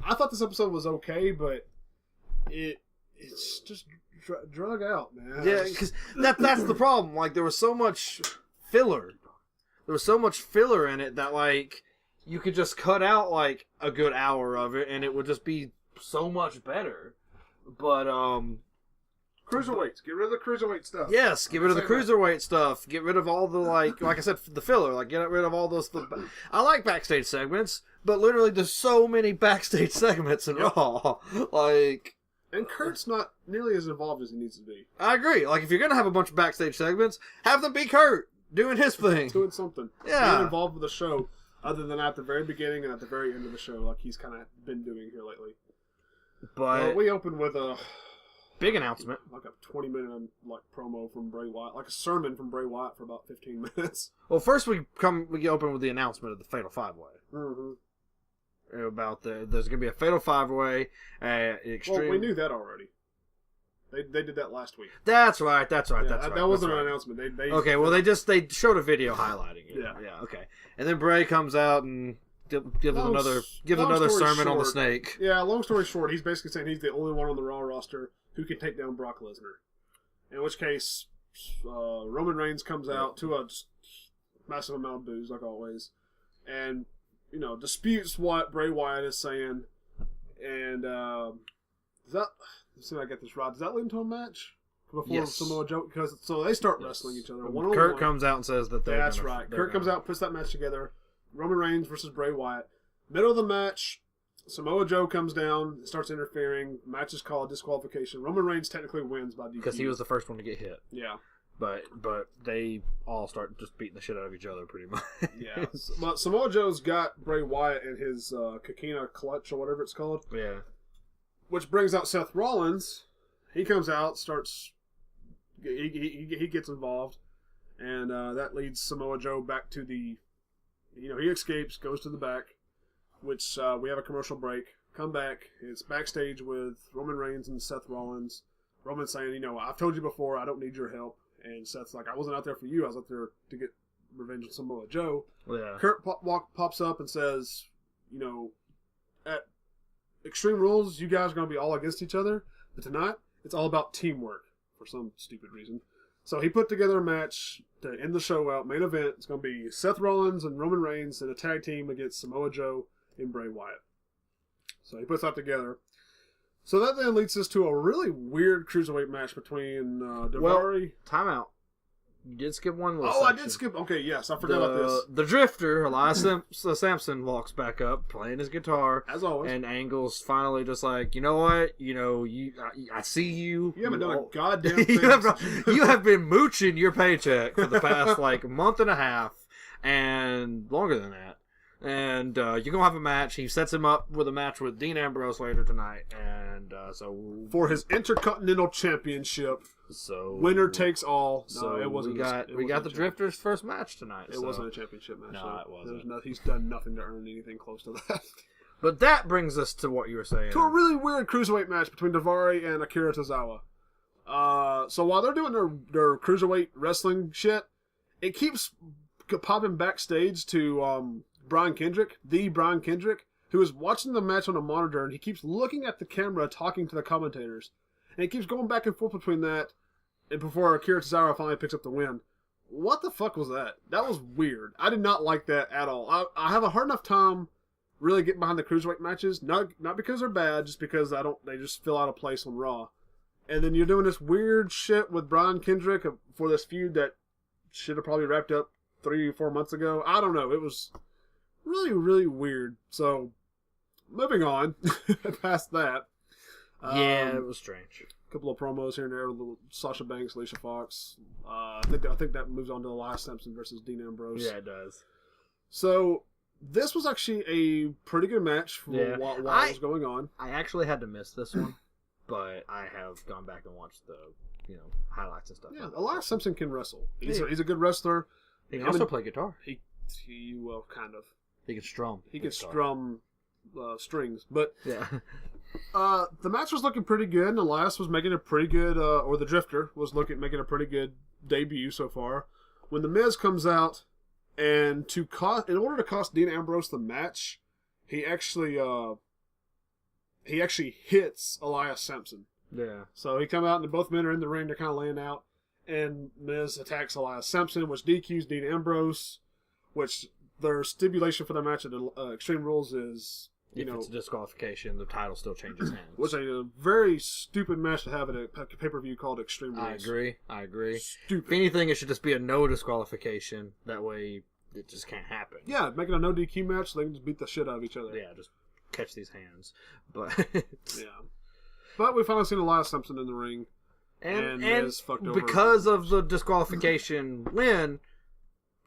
I thought this episode was okay, but it's just drug out, man. Yeah, because that's the problem. Like, there was so much filler. There was so much filler in it that, like, you could just cut out, like, a good hour of it, and it would just be so much better. But, Cruiserweights. Get rid of the cruiserweight stuff. yes, get rid of the cruiserweight stuff. Get rid of all the, like I said, the filler. Like, get rid of all those. I like backstage segments, but literally there's so many backstage segments in Raw. Like... And Kurt's not nearly as involved as he needs to be. I agree. Like, if you're going to have a bunch of backstage segments, have them be Kurt doing his thing. Doing something. Yeah. Being involved with the show, other than at the very beginning and at the very end of the show, like he's kind of been doing here lately. But we open with a big announcement. Like a 20-minute like promo from Bray Wyatt. Like a sermon from Bray Wyatt for about 15 minutes. Well, first we open with the announcement of the Fatal 5-Way. Mm-hmm. About there's going to be a Fatal 5-Way. Extreme... Well, we knew that already. They did that last week. That's right. Yeah, that wasn't an announcement. They okay, well, they showed a video highlighting it. Yeah. Okay, and then Bray comes out and gives another sermon on the snake. Yeah. Long story short, he's basically saying he's the only one on the Raw roster who can take down Brock Lesnar. In which case, Roman Reigns comes out to a just massive amount of boos, like always, and disputes what Bray Wyatt is saying, and does that? Let's see if I get this right. Does that lead into a match before Samoa Joe? Because so they start wrestling each other. Kurt comes out and says that they're. That's right. Kurt comes out, and puts that match together. Roman Reigns versus Bray Wyatt. Middle of the match, Samoa Joe comes down, starts interfering. Match is called disqualification. Roman Reigns technically wins by DQ because he was the first one to get hit. Yeah. But they all start just beating the shit out of each other pretty much. Yeah. But Samoa Joe's got Bray Wyatt in his Kakina clutch or whatever it's called. Yeah. Which brings out Seth Rollins. He comes out, starts... He gets involved. And that leads Samoa Joe back to the... he escapes, goes to the back. Which we have a commercial break. Come back. It's backstage with Roman Reigns and Seth Rollins. Roman's saying, I've told you before, I don't need your help. And Seth's like, I wasn't out there for you. I was out there to get revenge on Samoa Joe. Yeah. Kurt pops up and says, at Extreme Rules, you guys are going to be all against each other. But tonight, it's all about teamwork for some stupid reason. So he put together a match to end the show out. Main event. It's going to be Seth Rollins and Roman Reigns in a tag team against Samoa Joe and Bray Wyatt. So he puts that together. So that then leads us to a really weird cruiserweight match between Daivari. Well, timeout. You did skip one little section. I did skip. Okay, yes, I forgot about this. The Drifter, Elias Sampson, walks back up playing his guitar. As always. And Angle's finally just like, you know what? I see you. You haven't done a goddamn thing. You have been mooching your paycheck for the past, month and a half. And longer than that. And you're going to have a match. He sets him up with a match with Dean Ambrose later tonight. And so... for his Intercontinental Championship. So... winner takes all. No, so it wasn't. We got the Drifter's first match tonight. It wasn't a championship match. No, it wasn't. He's done nothing to earn anything close to that. But that brings us to what you were saying. To a really weird cruiserweight match between Daivari and Akira Tozawa. So while they're doing their cruiserweight wrestling shit, it keeps popping backstage to... Brian Kendrick, who is watching the match on a monitor, and he keeps looking at the camera, talking to the commentators. And he keeps going back and forth between that, and before Akira Tozawa finally picks up the win. What the fuck was that? That was weird. I did not like that at all. I have a hard enough time really getting behind the cruiserweight matches, not because they're bad, just because they just feel out of place on Raw. And then you're doing this weird shit with Brian Kendrick for this feud that should have probably wrapped up 3 or 4 months ago. I don't know. It was... really, really weird. So, moving on past that. Yeah, it was strange. A couple of promos here and there, little Sasha Banks, Alicia Fox. I think that moves on to Elias Sampson versus Dean Ambrose. Yeah, it does. So, this was actually a pretty good match for what was going on. I actually had to miss this one, but I have gone back and watched the highlights and stuff. Yeah, Elias Sampson can wrestle. He's a good wrestler. He can also play guitar. He kind of. He can strum. He can strum strings. But yeah, the match was looking pretty good. And Elias was making a pretty good, or the Drifter was making a pretty good debut so far. When the Miz comes out, and in order to cost Dean Ambrose the match, he actually he actually hits Elias Sampson. Yeah. So he come out and both men are in the ring. They're kind of laying out. And Miz attacks Elias Sampson, which DQs Dean Ambrose, which their stipulation for the match at Extreme Rules is, if it's a disqualification, the title still changes hands. Was a very stupid match to have at a pay-per-view called Extreme Rules. I agree. Stupid. If anything, it should just be a no disqualification. That way, it just can't happen. Yeah, make it a no DQ match so they can just beat the shit out of each other. Yeah, just catch these hands. But yeah. But we finally seen Elias Sampson in the ring. And Miz fucked over because of the disqualification win,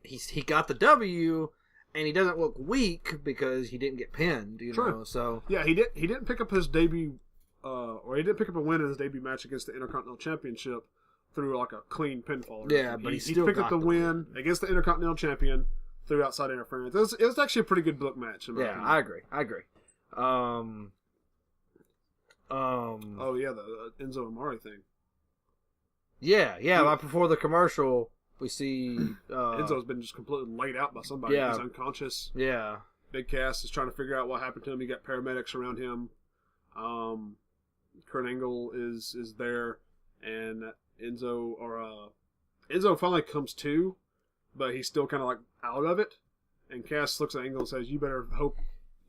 he got the W, and he doesn't look weak because he didn't get pinned. You know, so yeah, he didn't pick up his debut, or he didn't pick up a win in his debut match against the Intercontinental Championship through like a clean pinfall. Yeah, but he still picked got up the win against the Intercontinental Champion through outside interference. It was actually a pretty good book match. Yeah, I agree. Oh yeah, the Enzo Amore thing. Yeah. Right before the commercial, we see Enzo's been just completely laid out by somebody. Yeah. He's unconscious. Yeah. Big Cass is trying to figure out what happened to him. He got paramedics around him. Kurt Angle is there, and Enzo finally comes to, but he's still kind of like out of it. And Cass looks at Angle and says, "You better hope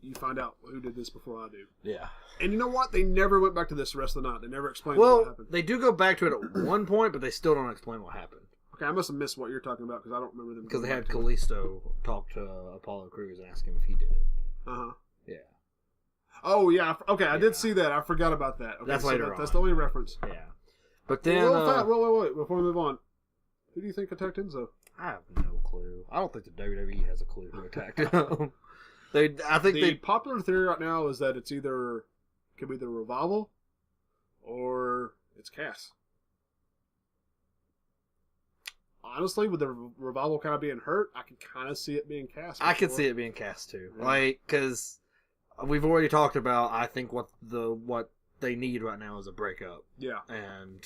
you find out who did this before I do." Yeah. And you know what? They never went back to this the rest of the night. They never explained what happened. They do go back to it at one point, but they still don't explain what happened. Okay, I must have missed what you're talking about because I don't remember them. Because they had Kalisto talk to Apollo Crews and ask him if he did it. Uh-huh. Yeah. Oh, yeah. Okay, I did see that. I forgot about that. Okay, that's later on. That's the only reference. Yeah. But then... Wait. Before we move on. Who do you think attacked Enzo? I have no clue. I don't think the WWE has a clue who attacked him. The popular theory right now is that could be the Revival or it's Cass. Honestly, with the Revival kind of being hurt, I can kind of see it being Cass. I can see it being Cass too. Yeah. Because we've already talked about, I think what they need right now is a breakup. Yeah. And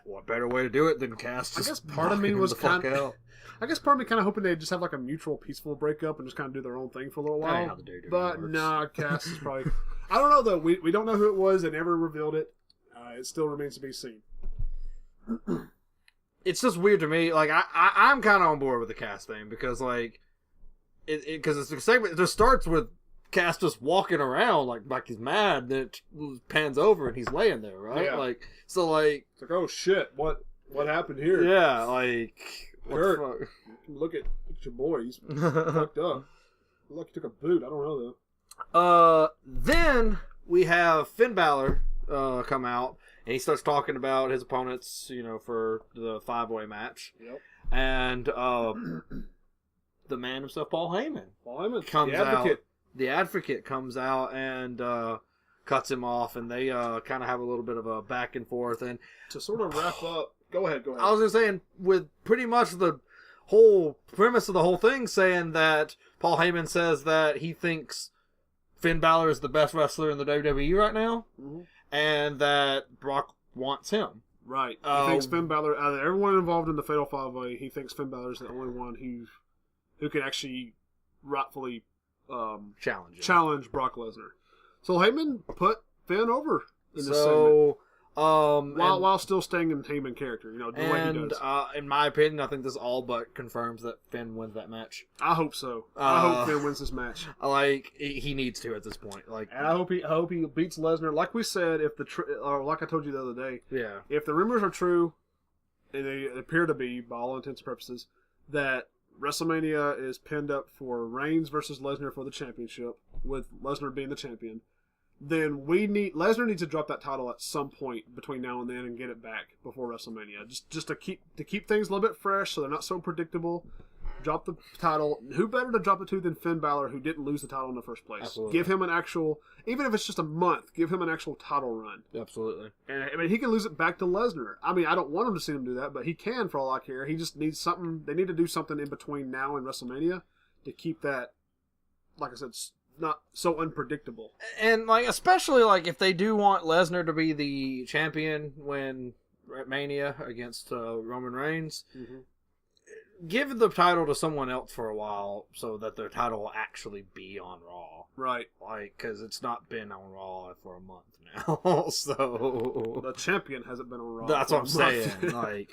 what better way to do it than Cass? I guess part of me was kind of hoping they'd just have like a mutual peaceful breakup and just kind of do their own thing for a little while. But nah, Cass is probably... I don't know though. We don't know who it was. They never revealed it. It still remains to be seen. It's just weird to me. Like I'm kind of on board with the Cass thing because like because it's a segment. It just starts with Cass just walking around like he's mad. Then it pans over and he's laying there, right? Yeah. Like it's like, oh shit, what happened here? Yeah, like Kurt, look at your boy. He's fucked up. Look, he took a boot. I don't know though. Then we have Finn Balor come out, and he starts talking about his opponents, for the 5-way match. Yep. And the man himself, Paul Heyman comes out. The Advocate comes out and cuts him off, and they kind of have a little bit of a back and forth. And to sort of wrap up, go ahead. I was just saying, with pretty much the whole premise of the whole thing, saying that Paul Heyman says that he thinks Finn Balor is the best wrestler in the WWE right now, and that Brock wants him. Right. He thinks Finn Balor, out of everyone involved in the Fatal 5-Way, he thinks Finn Balor is the only one who can actually rightfully challenge Brock Lesnar. So Heyman put Finn over in this segment. While still staying in Heyman character, the way he does. In my opinion, I think this all but confirms that Finn wins that match. I hope so. I hope Finn wins this match. He needs to at this point. And I hope he beats Lesnar. Like we said, like I told you the other day, if the rumors are true, and they appear to be by all intents and purposes, that WrestleMania is pinned up for Reigns versus Lesnar for the championship, with Lesnar being the champion, then Lesnar needs to drop that title at some point between now and then and get it back before WrestleMania. Just to keep things a little bit fresh so they're not so predictable. Drop the title. Who better to drop it to than Finn Balor, who didn't lose the title in the first place? Absolutely. Give him an actual, even if it's just a month, give him an actual title run. Absolutely. And he can lose it back to Lesnar. I don't want him to see him do that, but he can for all I care. He just needs something. They need to do something in between now and WrestleMania to keep that, like I said, not so unpredictable. And especially if they do want Lesnar to be the champion when at Mania against Roman Reigns, give the title to someone else for a while so that their title will actually be on Raw. Right. Like, because it's not been on Raw for a month now. So the champion hasn't been on Raw. That's what I'm saying. Like,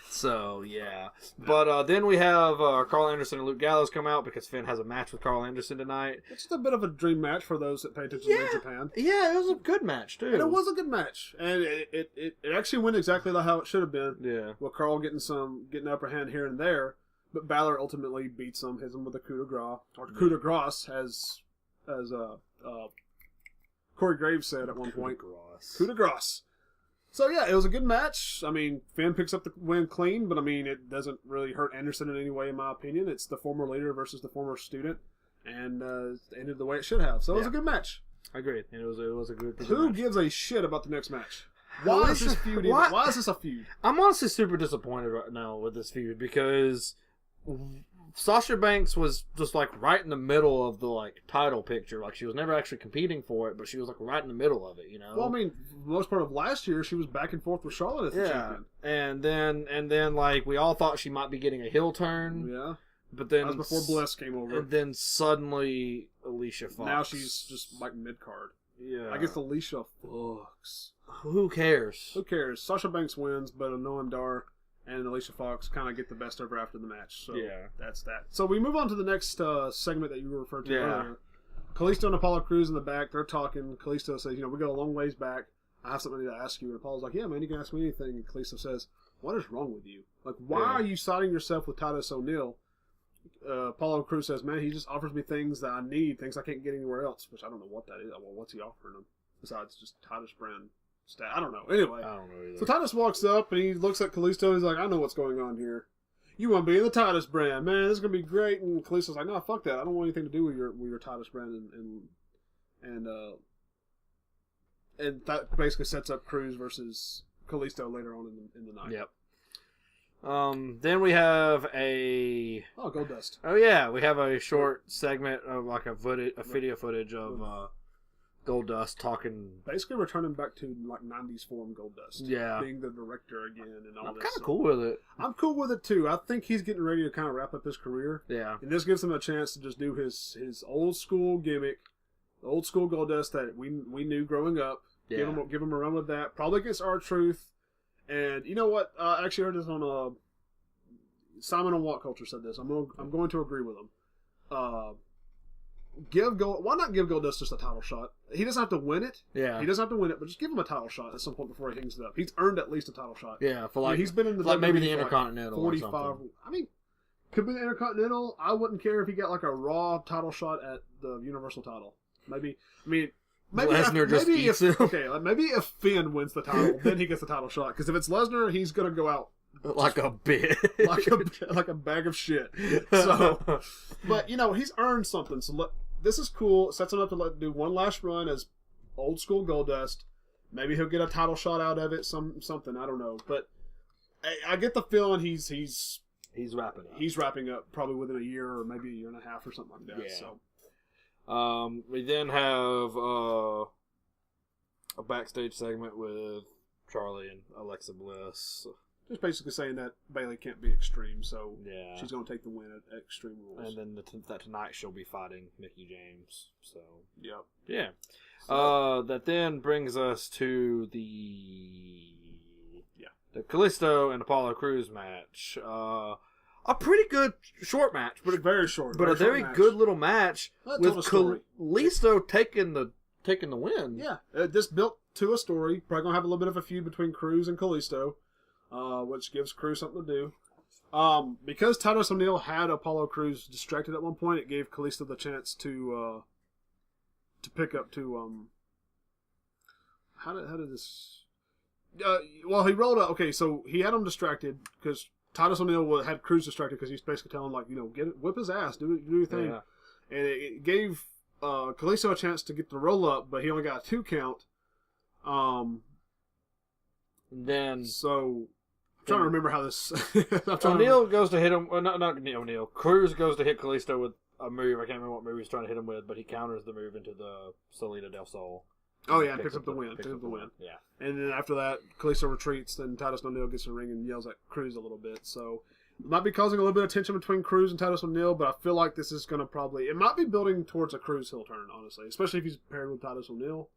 so yeah. But then we have Carl Anderson and Luke Gallows come out because Finn has a match with Carl Anderson tonight. It's just a bit of a dream match for those that pay attention to Japan. Yeah, it was a good match too. And it was a good match, and it actually went exactly like how it should have been. Yeah. With Carl getting upper hand here and there, but Balor ultimately beats him, hits him with a coup de grace, or coup de grace, as Corey Graves said at one point. Coup de grace. So yeah, it was a good match. I mean, Finn picks up the win clean, but I mean, it doesn't really hurt Anderson in any way, in my opinion. It's the former leader versus the former student, and ended the way it should have. So it was a good match. I agree, and it was a good. Who match. gives a shit about the next match? Why is this feud? Why is this a feud? I'm honestly super disappointed right now with this feud because Sasha Banks was just like right in the middle of the like title picture. Like she was never actually competing for it, but she was like right in the middle of it. You know. Well, I mean, most part of last year she was back and forth with Charlotte as the champion. And then like we all thought she might be getting a heel turn. Yeah. But then that was before Bliss came over. And then suddenly Alicia Fox. Now she's just like mid card. Yeah. I guess Alicia Fox. Who cares? Who cares? Sasha Banks wins, but Noam Dar and Alicia Fox kind of get the best of her after the match. So that's that. So we move on to the next segment that you referred to earlier. Kalisto and Apollo Crews in the back. They're talking. Kalisto says, we got a long ways back. I have something to ask you. And Apollo's like, yeah, man, you can ask me anything. And Kalisto says, what is wrong with you? Like, why are you siding yourself with Titus O'Neil? Apollo Crews says, man, he just offers me things that I need, things I can't get anywhere else, which I don't know what that is. Well, what's he offering them? Besides just Titus brand stat. I don't know. Anyway. I don't know either. So Titus walks up and he looks at Kalisto. He's like, I know what's going on here. You want to be in the Titus brand, man. This is going to be great. And Kalisto's like, no, fuck that. I don't want anything to do with your Titus brand. And that basically sets up Crews versus Kalisto later on in the night. Yep. Then we have Goldust. Oh yeah, we have a short segment of like a video footage of Goldust talking, basically returning back to like 90s form Goldust. Yeah, being the director again and all. I'm this. kind of cool with it. I'm cool with it too. I think he's getting ready to kind of wrap up his career. Yeah, and this gives him a chance to just do his old school gimmick, the old school Goldust that we knew growing up. Yeah. Give him a run with that. Probably against R-Truth. And you know what? I actually heard this on Simon on What Culture said this. I'm going to agree with him. Why not give Goldust just a title shot? He doesn't have to win it. Yeah. He doesn't have to win it, but just give him a title shot at some point before he hangs it up. He's earned at least a title shot. Yeah, for like he's been in the like maybe WWE the Intercontinental. Like 45. I mean, could be the Intercontinental. I wouldn't care if he got like a Raw title shot at the Universal title. Maybe. I mean. Maybe Lesnar just eats him. Okay, maybe if Finn wins the title, then he gets the title shot. Because if it's Lesnar, he's gonna go out like a bitch, like a bag of shit. So, but he's earned something. So this is cool. It sets him up to do one last run as old school Goldust. Maybe he'll get a title shot out of it. Something I don't know, but I get the feeling he's wrapping up. He's wrapping up probably within a year or maybe a year and a half or something like that. Yeah. So. We then have a backstage segment with Charlie and Alexa Bliss. Just basically saying that Bayley can't be Extreme, so she's going to take the win at Extreme Rules. And then that tonight she'll be fighting Mickie James. So yeah. That then brings us to the Kalisto and Apollo Crews match. A pretty good short match, but very short, but a very good little match with Kalisto taking the win. Yeah, this built to a story. Probably gonna have a little bit of a feud between Crews and Kalisto, which gives Crews something to do. Because Titus O'Neil had Apollo Crews distracted at one point, it gave Kalisto the chance to pick up to how did this? Well, he rolled up. Okay, so he had him distracted because Titus O'Neil had Crews distracted because he's basically telling him, whip his ass, do your thing. Yeah. And it gave Kalisto a chance to get the roll up, but he only got a 2 count. Then I'm trying to remember how this. O'Neil goes to hit him. Well, not O'Neil. Crews goes to hit Kalisto with a move. I can't remember what move he's trying to hit him with, but he counters the move into the Salida del Sol. Oh yeah, picks up the win. Yeah. And then after that, Kalisto retreats. Then Titus O'Neil gets in the ring and yells at Crews a little bit. So Might be causing a little bit of tension between Cruz and Titus O'Neil, but I feel like this is going to probably... It might be building towards a Cruz heel turn, honestly. Especially if he's paired with Titus O'Neil.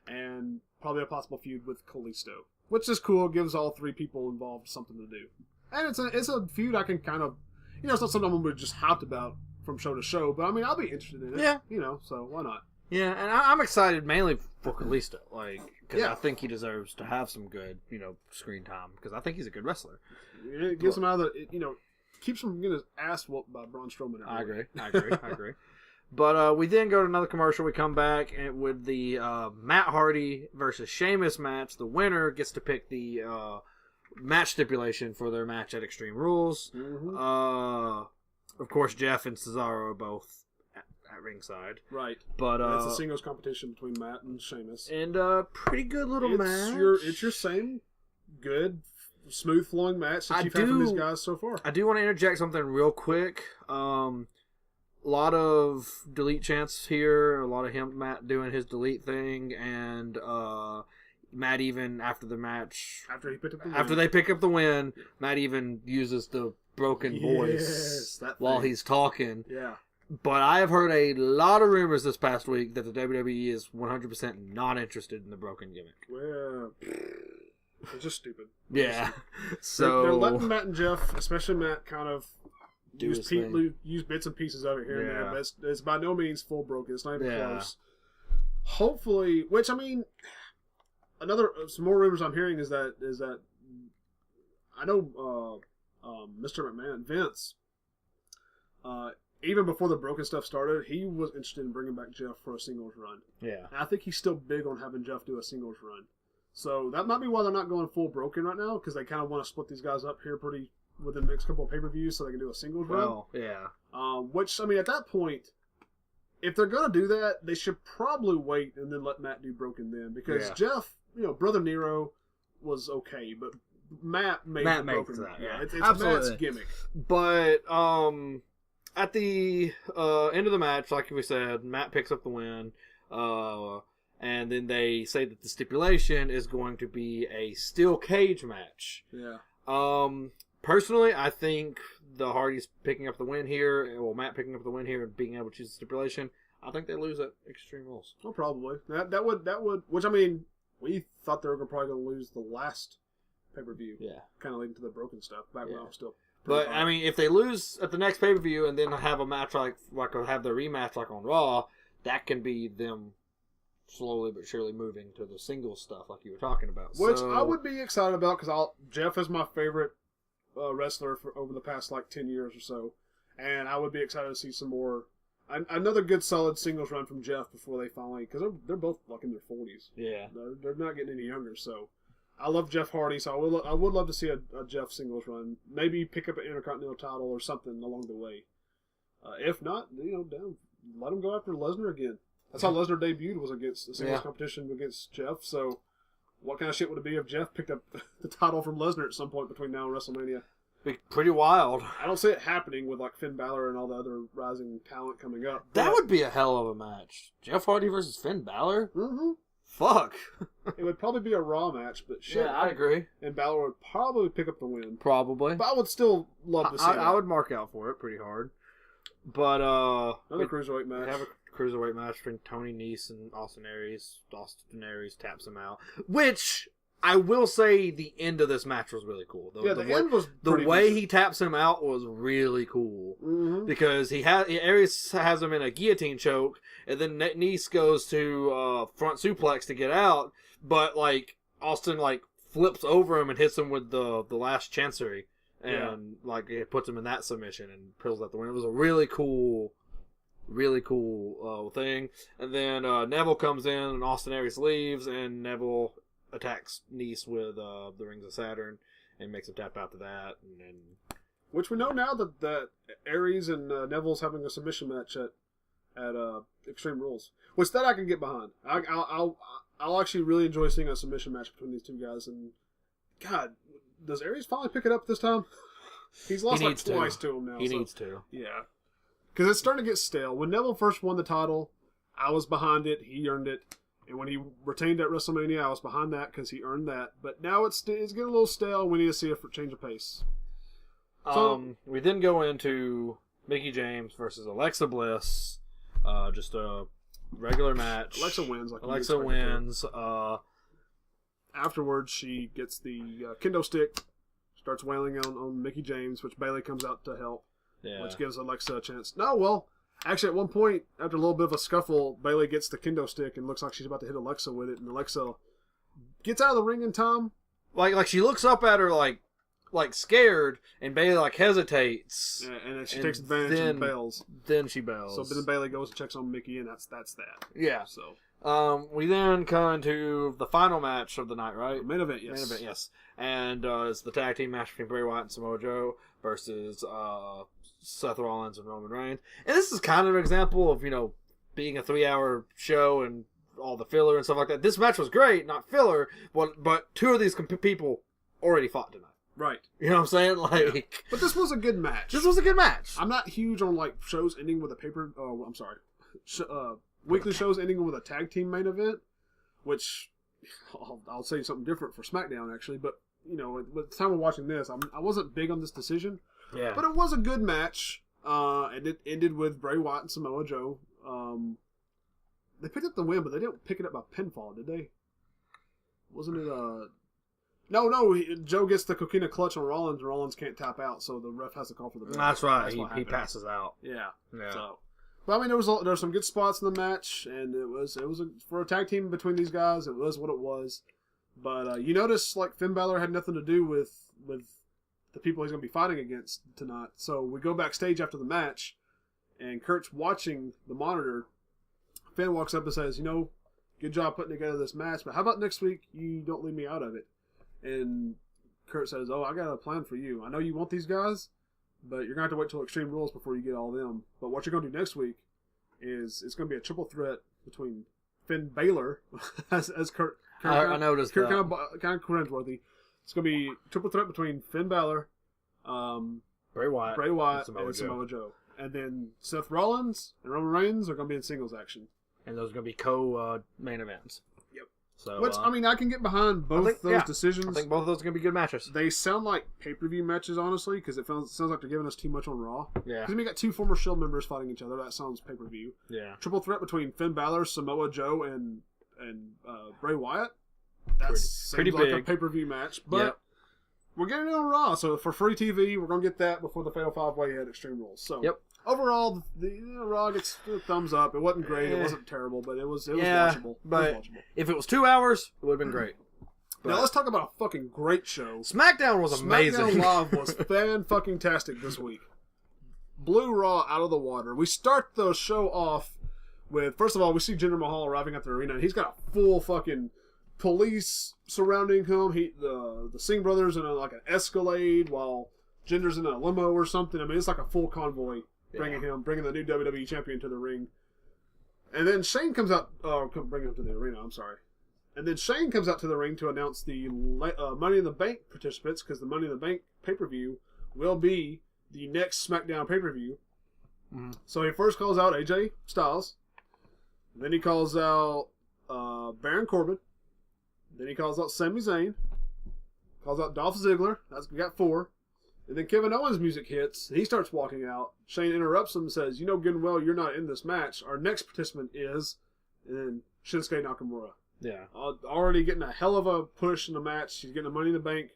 And probably a possible feud with Kalisto. Which is cool. Gives all three people involved something to do. And it's a feud I can kind of... it's not something I'm going to be just hyped about from show to show. But, I mean, I'll be interested in it. Yeah. So why not? Yeah, and I'm excited mainly for Kalisto. Because Yeah. I think he deserves to have some good, screen time. Because I think he's a good wrestler. It gives him out of the... keeps him getting his ass whooped by Braun Strowman. I agree. But we then go to another commercial. We come back and with the Matt Hardy versus Sheamus match. The winner gets to pick the match stipulation for their match at Extreme Rules. Mm-hmm. Of course, Jeff and Cesaro are both at ringside. Right. But it's a singles competition between Matt and Sheamus. And pretty good little match. It's your same good, smooth flowing match that you've had from these guys so far. I do want to interject something real quick. A lot of delete chants here. A lot of Matt doing his delete thing, and Matt even after the match, after they pick up the win, Matt even uses the broken voice while he's talking. Yeah. But I have heard a lot of rumors this past week that the WWE is 100% not interested in the broken gimmick. Well, it's just stupid. Yeah. So they're letting Matt and Jeff, especially Matt, kind of use bits and pieces of it here and there. But it's by no means full broken. It's not even close. Hopefully, which I mean, some more rumors I'm hearing is that I know Mr. McMahon, Vince, even before the broken stuff started, he was interested in bringing back Jeff for a singles run. Yeah. And I think he's still big on having Jeff do a singles run. So that might be why they're not going full broken right now, because they kind of want to split these guys up here pretty within the next couple of pay-per-views so they can do a singles run. Yeah. Which, I mean, at that point, if they're going to do that, they should probably wait and then let Matt do broken then. Because Jeff, Brother Nero was okay, but Matt made broken. That, it's Matt's gimmick. But, at the end of the match, like we said, Matt picks up the win. And then they say that the stipulation is going to be a steel cage match. Yeah. Personally, I think the Hardys picking up the win here, Matt picking up the win here and being able to choose the stipulation, I think they lose at Extreme Rules. Oh, probably. That would. Which I mean, we thought they were probably going to lose the last pay-per-view. Yeah. Kind of leading to the broken stuff back when I was still. But I mean, if they lose at the next pay-per-view and then have a match like have the rematch like on Raw, that can be them slowly but surely moving to the singles stuff like you were talking about. Which I would be excited about because Jeff is my favorite wrestler for over the past 10 years or so, and I would be excited to see some more. Another good solid singles run from Jeff before they finally, because they're both in their 40s. Yeah, they're not getting any younger. So I love Jeff Hardy, so I would love to see a Jeff singles run. Maybe pick up an Intercontinental title or something along the way. If not, let him go after Lesnar again. That's how Lesnar debuted, was against the singles competition against Jeff. So, what kind of shit would it be if Jeff picked up the title from Lesnar at some point between now and WrestleMania? Be pretty wild. I don't see it happening with Finn Balor and all the other rising talent coming up. That would be a hell of a match. Jeff Hardy versus Finn Balor? Mm-hmm. Fuck. It would probably be a Raw match, but shit. Yeah, I agree. And Balor would probably pick up the win. Probably. But I would still love to see it. I would mark out for it pretty hard. But, another cruiserweight match. Have a cruiserweight match between Tony Nese and Austin Aries. Austin Aries taps him out. Which, I will say, the end of this match was really cool. The end was the way he taps him out was really cool. Mm-hmm. Because Aries has him in a guillotine choke, and then Nese goes to front suplex to get out, but, Austin, flips over him and hits him with the last chancery. And it puts him in that submission and pulls out the win. It was a really cool thing. And then Neville comes in and Austin Aries leaves, and Neville attacks Nese with the Rings of Saturn and makes him tap out to that. And then, which we know now that Aries and Neville's having a submission match at Extreme Rules, which that I can get behind. I'll actually really enjoy seeing a submission match between these two guys. And God, does Aries finally pick it up this time? He's lost twice to him now. He needs to. Yeah. Because it's starting to get stale. When Neville first won the title, I was behind it. He earned it. And when he retained at WrestleMania, I was behind that because he earned that. But now it's getting a little stale. We need to see a change of pace. We then go into Mickie James versus Alexa Bliss. Just a regular match. Alexa wins. Alexa wins. Afterwards, she gets the kendo stick, starts wailing on Mickie James, which Bayley comes out to help, which gives Alexa a chance. No, well, actually, at one point, after a little bit of a scuffle, Bayley gets the kendo stick and looks like she's about to hit Alexa with it, and Alexa gets out of the ring in time. Like she looks up at her like scared, and Bayley hesitates. Yeah, and then she takes advantage and bails. Then she bails. So then Bayley goes and checks on Mickie, and that's that. Yeah. So we then come into the final match of the night, right? Main event, yes. Main event, yes. And it's the tag team match between Bray Wyatt and Samoa Joe versus Seth Rollins and Roman Reigns. And this is kind of an example of, being a 3-hour show and all the filler and stuff like that. This match was great, not filler, but two of these people already fought tonight. Right. You know what I'm saying? Yeah. But this was a good match. This was a good match. I'm not huge on shows ending with weekly shows ending with a tag team main event, which I'll say something different for SmackDown actually. But with the time of watching this, I wasn't big on this decision. Yeah. But it was a good match. And it ended with Bray Wyatt and Samoa Joe. They picked up the win, but they didn't pick it up by pinfall, did they? Wasn't it No, Joe gets the coquina clutch on Rollins, and Rollins can't tap out, so the ref has to call for the bell. That's right. He passes out. Yeah. So, but I mean, there were some good spots in the match, and it was for a tag team between these guys. It was what it was. But you notice Finn Balor had nothing to do with the people he's going to be fighting against tonight. So we go backstage after the match, and Kurt's watching the monitor. Finn walks up and says, good job putting together this match, but how about next week you don't leave me out of it? And Kurt says, I got a plan for you. I know you want these guys, but you're going to have to wait till Extreme Rules before you get all them. But what you're going to do next week is it's going to be a triple threat between Finn Balor, as Kurt I noticed Kurt that. kind of cringeworthy. It's going to be triple threat between Finn Balor, Bray Wyatt, and Samoa Joe. And then Seth Rollins and Roman Reigns are going to be in singles action. And those are going to be co-main events. Yep. So, which, I can get behind both those decisions. I think both of those are going to be good matches. They sound like pay-per-view matches, honestly, because it sounds like they're giving us too much on Raw. Yeah. Because we got two former Shield members fighting each other. That sounds pay-per-view. Yeah. Triple threat between Finn Balor, Samoa Joe, and Bray Wyatt. That's pretty big. Like a pay-per-view match. But we're getting it on Raw. So for free TV, we're going to get that before the Fatal 5-Way at Extreme Rules. So overall, the Raw gets a thumbs up. It wasn't great. It wasn't terrible, but it was watchable. But if it was 2 hours, it would have been great. But now let's talk about a fucking great show. SmackDown was amazing. SmackDown Live was fan-fucking-tastic this week. Blew Raw out of the water. We start the show off with, first of all, we see Jinder Mahal arriving at the arena, and he's got a full fucking police surrounding him. The Singh brothers in an Escalade, while Jinder's in a limo or something. I mean, it's like a full convoy bringing the new WWE champion to the ring. And then Shane comes out, bringing him to the arena, I'm sorry. And then Shane comes out to the ring to announce the Money in the Bank participants, because the Money in the Bank pay-per-view will be the next SmackDown pay-per-view. Mm-hmm. So he first calls out AJ Styles. Then he calls out Baron Corbin. Then he calls out Sami Zayn. Calls out Dolph Ziggler. We got 4. And then Kevin Owens' music hits. He starts walking out. Shane interrupts him and says, good and well you're not in this match. Our next participant is... And then Shinsuke Nakamura. Yeah. Already getting a hell of a push in the match. He's getting a Money in the Bank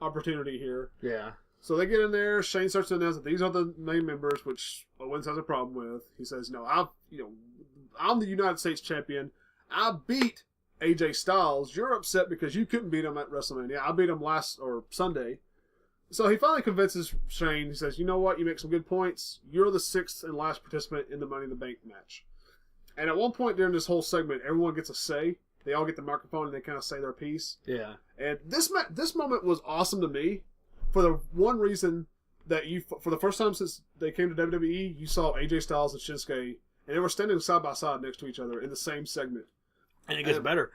opportunity here. Yeah. So they get in there. Shane starts to announce that these are the main members, which Owens has a problem with. He says, I'm the United States champion. I beat AJ Styles. You're upset because you couldn't beat him at WrestleMania. I beat him Sunday. So he finally convinces Shane. He says, you know what? You make some good points. You're the 6th and last participant in the Money in the Bank match. And at one point during this whole segment, everyone gets a say. They all get the microphone and they kind of say their piece. Yeah. And this moment was awesome to me for the one reason that for the first time since they came to WWE, you saw AJ Styles and Shinsuke, and they were standing side by side next to each other in the same segment. And it gets better.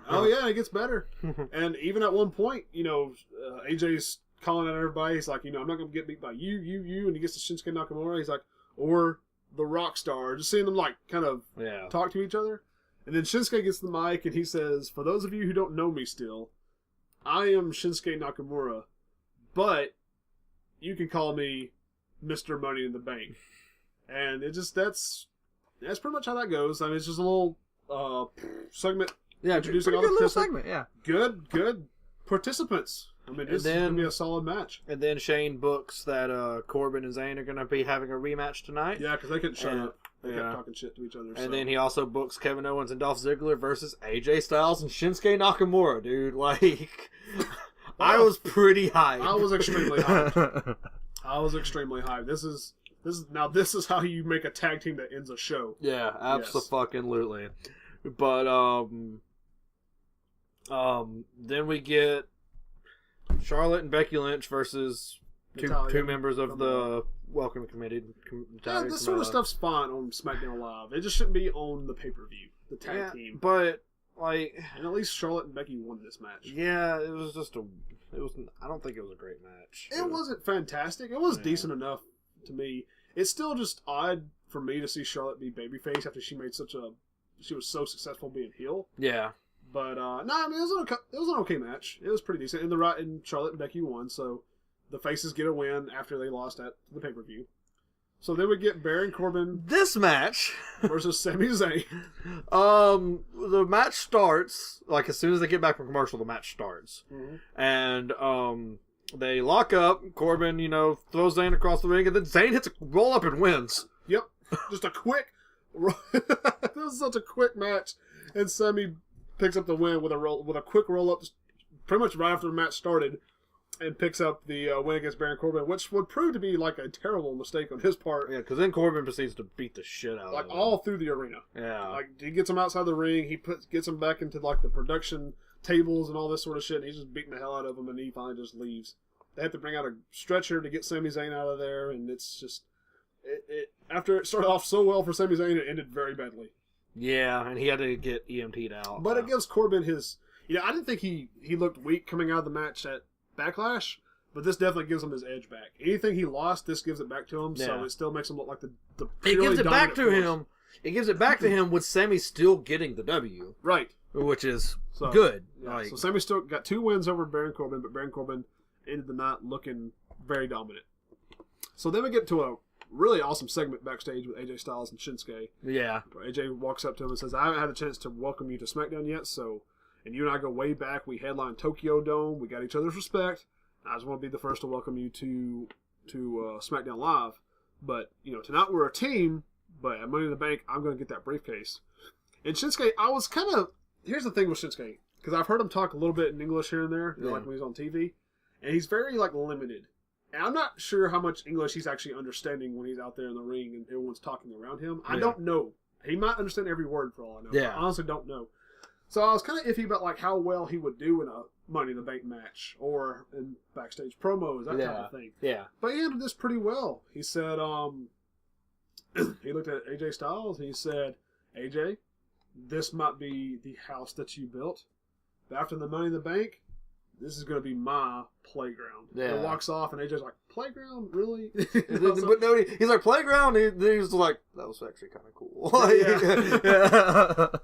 Oh, yeah, it gets better. And even at one point, AJ's calling out everybody. He's like, I'm not going to get beat by you. And he gets to Shinsuke Nakamura. He's like, or the rock star. Just seeing them, kind of talk to each other. And then Shinsuke gets the mic, and he says, for those of you who don't know me still, I am Shinsuke Nakamura. But you can call me Mr. Money in the Bank. And it just, that's pretty much how that goes. I mean, it's just a little segment. Yeah, introducing all good the little segment, yeah. Good participants. I mean, this is going to be a solid match. And then Shane books that Corbin and Zayn are going to be having a rematch tonight. Yeah, because they couldn't shut up. They kept talking shit to each other. And then he also books Kevin Owens and Dolph Ziggler versus AJ Styles and Shinsuke Nakamura, dude. Like, I was pretty hyped. I was extremely hyped. This is how you make a tag team that ends a show. Yeah, absolutely. Yes. But then we get Charlotte and Becky Lynch versus two members of the Welcome Committee. Yeah, this sort of stuff's fine on SmackDown Live. It just shouldn't be on the pay-per-view, the tag team. But, like... And at least Charlotte and Becky won this match. Yeah, it was just I don't think it was a great match. It wasn't fantastic. It was decent enough to me. It's still just odd for me to see Charlotte be babyface after she was so successful being heel. Yeah. But, no, I mean, it was an okay match. It was pretty decent. And Charlotte and Becky won, so the faces get a win after they lost at the pay-per-view. So then we get Baron Corbin. This match. Versus Sami Zayn. The match starts, like, as soon as they get back from commercial, the match starts. Mm-hmm. And, they lock up. Corbin, throws Zayn across the ring, and then Zayn hits a roll-up and wins. Yep. Just a quick... This is such a quick match. And Sami picks up the win with a quick roll-up pretty much right after the match started, and picks up the win against Baron Corbin, which would prove to be like a terrible mistake on his part. Yeah, because then Corbin proceeds to beat the shit out of him. Like, all through the arena. Yeah. Like, he gets him outside the ring, he gets him back into, like, the production tables and all this sort of shit, and he's just beating the hell out of him, and he finally just leaves. They have to bring out a stretcher to get Sami Zayn out of there, and it's just... After it started off so well for Sami Zayn, it ended very badly. Yeah, and he had to get EMT'd out. But it gives Corbin his... I didn't think he looked weak coming out of the match at Backlash, but this definitely gives him his edge back. Anything he lost, this gives it back to him, so it still makes him look like the it gives it back to him. It gives it back to him with Sami still getting the W. Right. Which is good. Yeah, like, so Sami still got 2 wins over Baron Corbin, but Baron Corbin ended the night looking very dominant. So then we get to a really awesome segment backstage with AJ Styles and Shinsuke. Yeah. AJ walks up to him and says, I haven't had a chance to welcome you to SmackDown yet, and you and I go way back. We headlined Tokyo Dome. We got each other's respect. I just want to be the first to welcome you to SmackDown Live. But, tonight we're a team, but at Money in the Bank, I'm going to get that briefcase. And Shinsuke, here's the thing with Shinsuke, because I've heard him talk a little bit in English here and there, like when he's on TV, and he's very, limited. And I'm not sure how much English he's actually understanding when he's out there in the ring and everyone's talking around him. I don't know. He might understand every word for all I know. Yeah. I honestly don't know. So I was kind of iffy about how well he would do in a Money in the Bank match or in backstage promos, that type of thing. Yeah. But he handled this pretty well. He said, he looked at AJ Styles and he said, AJ, this might be the house that you built. But after the Money in the Bank, this is going to be my playground. Yeah. He walks off, and AJ's like, playground? Really? But no, he's like, playground? He's like, that was actually kind of cool.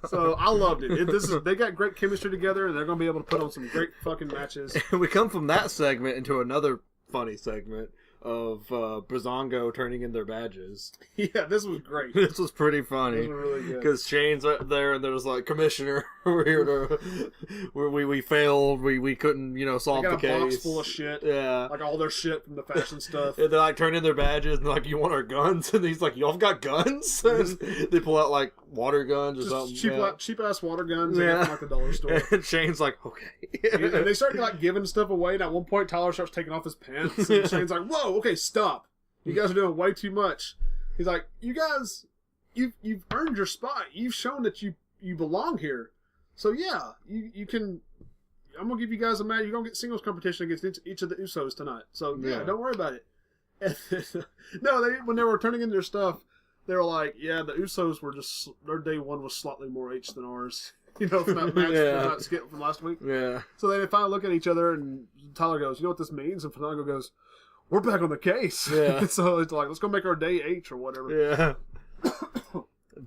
So I loved it. They got great chemistry together, and they're going to be able to put on some great fucking matches. And we come from that segment into another funny segment of Breezango turning in their badges. Yeah, this was great. This was pretty funny. This was really good. Because Shane's right there, and there's like, Commissioner, we're here to... we failed, we couldn't, solve the case. They got a box full of shit. Yeah. Like all their shit from the fashion stuff. And they like turn in their badges, and they're like, you want our guns? And he's like, y'all got guns? And they pull out like water guns or something. Cheap-ass water guns from like the dollar store. And Shane's like, okay. And they start like giving stuff away, and at one point Tyler starts taking off his pants, and Shane's like, whoa, okay, stop. You guys are doing way too much. He's like, you guys, you've earned your spot. You've shown that you belong here. So yeah, you can. I'm gonna give you guys a match. You're gonna get singles competition against each of the Usos tonight. So yeah, don't worry about it. When they were turning in their stuff, they were like, yeah, the Usos were just, their day one was slightly more H than ours. From that match, from that skit from last week. Yeah. So they finally look at each other, and Tyler goes, you know what this means? And Fandango goes, we're back on the case. Yeah. So it's like, let's go make our day H or whatever. Yeah.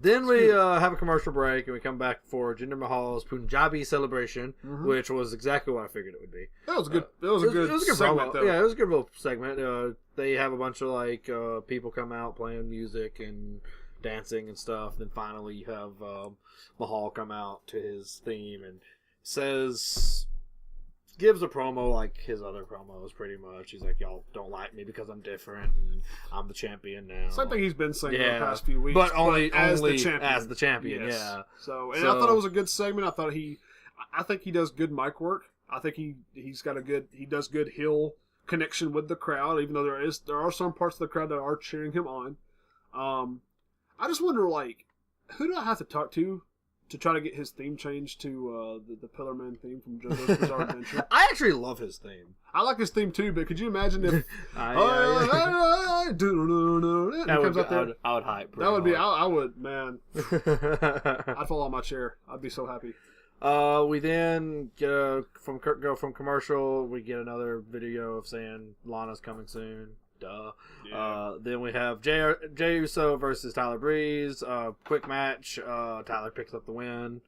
Then we have a commercial break, and we come back for Jinder Mahal's Punjabi celebration, which was exactly what I figured it would be. That was good. It was a good segment, though. Yeah, it was a good little segment. They have a bunch of like people come out playing music and dancing and stuff. Then finally, you have Mahal come out to his theme and gives a promo like his other promos, pretty much. He's like, y'all don't like me because I'm different, and I'm the champion now. Same thing he's been saying the past few weeks. But only as the champion, yes. yeah. So I thought it was a good segment. I think he does good mic work. I think he does good heel connection with the crowd, even though there are some parts of the crowd that are cheering him on. I just wonder, like, who do I have to talk to try to get his theme changed to the Pillar Man theme from JoJo's Bizarre Adventure? I actually love his theme. I like his theme too, but could you imagine if I would hype. That would be. I would, man. I'd fall on my chair. I'd be so happy. We then go from commercial. We get another video of saying Lana's coming soon. Duh. Yeah. Then we have Jey Uso versus Tyler Breeze. Quick match. Tyler picks up the win.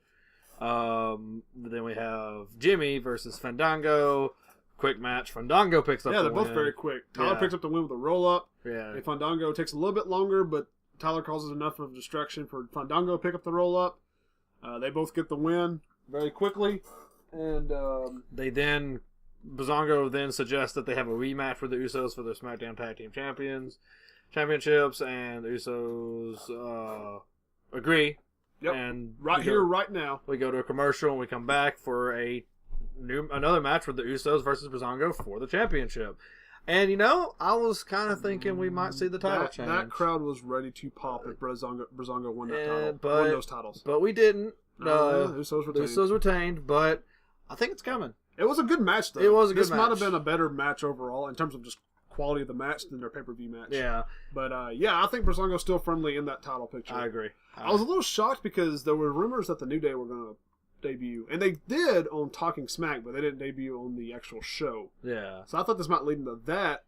Then we have Jimmy versus Fandango. Quick match. Fandango picks up the win. Yeah, they're both very quick. Tyler picks up the win with a roll-up. Yeah. And Fandango takes a little bit longer, but Tyler causes enough of a distraction for Fandango to pick up the roll-up. They both get the win very quickly. And Bazongo then suggests that they have a rematch with the Usos for their SmackDown Tag Team Championships, and the Usos agree. Yep. And right now. We go to a commercial, and we come back for another match with the Usos versus Bazongo for the championship. And, I was kind of thinking we might see the title change. That crowd was ready to pop if Bazongo won those titles. But we didn't. The Usos retained, but I think it's coming. It was a good match, though. It was a good match. This might have been a better match overall in terms of just quality of the match than their pay-per-view match. Yeah. But, I think Bazongo's still firmly in that title picture. I agree. I was a little shocked because there were rumors that the New Day were going to debut. And they did on Talking Smack, but they didn't debut on the actual show. Yeah. So I thought this might lead into that.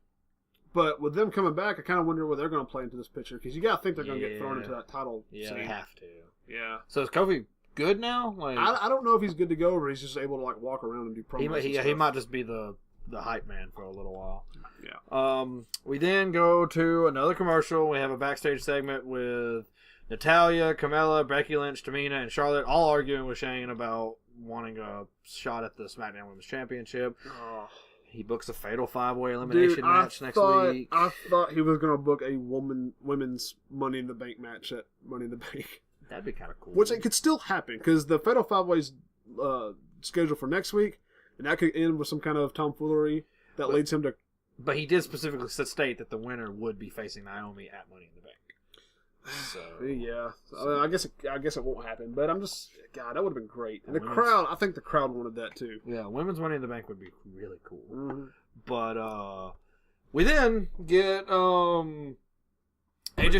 But with them coming back, I kind of wonder where they're going to play into this picture. Because you got to think they're going to get thrown into that title scene. Yeah, they have to. Yeah. So is Kofi good now? Like, I don't know if he's good to go or he's just able to like walk around and do promos. He might just be the hype man for a little while. Yeah. We then go to another commercial. We have a backstage segment with Natalya, Carmella, Becky Lynch, Tamina, and Charlotte all arguing with Shane about wanting a shot at the SmackDown Women's Championship. Oh. He books a fatal 5-way elimination match next week. I thought he was going to book a women's Money in the Bank match at Money in the Bank. That'd be kind of cool. Which it could still happen because the Fatal 5-Way's scheduled for next week, and that could end with some kind of tomfoolery that leads him to. But he did specifically state that the winner would be facing Naomi at Money in the Bank. So yeah, I guess it won't happen. But I'm just, God, that would have been great. And I think the crowd wanted that too. Yeah, women's Money in the Bank would be really cool. Mm-hmm. But we then get AJ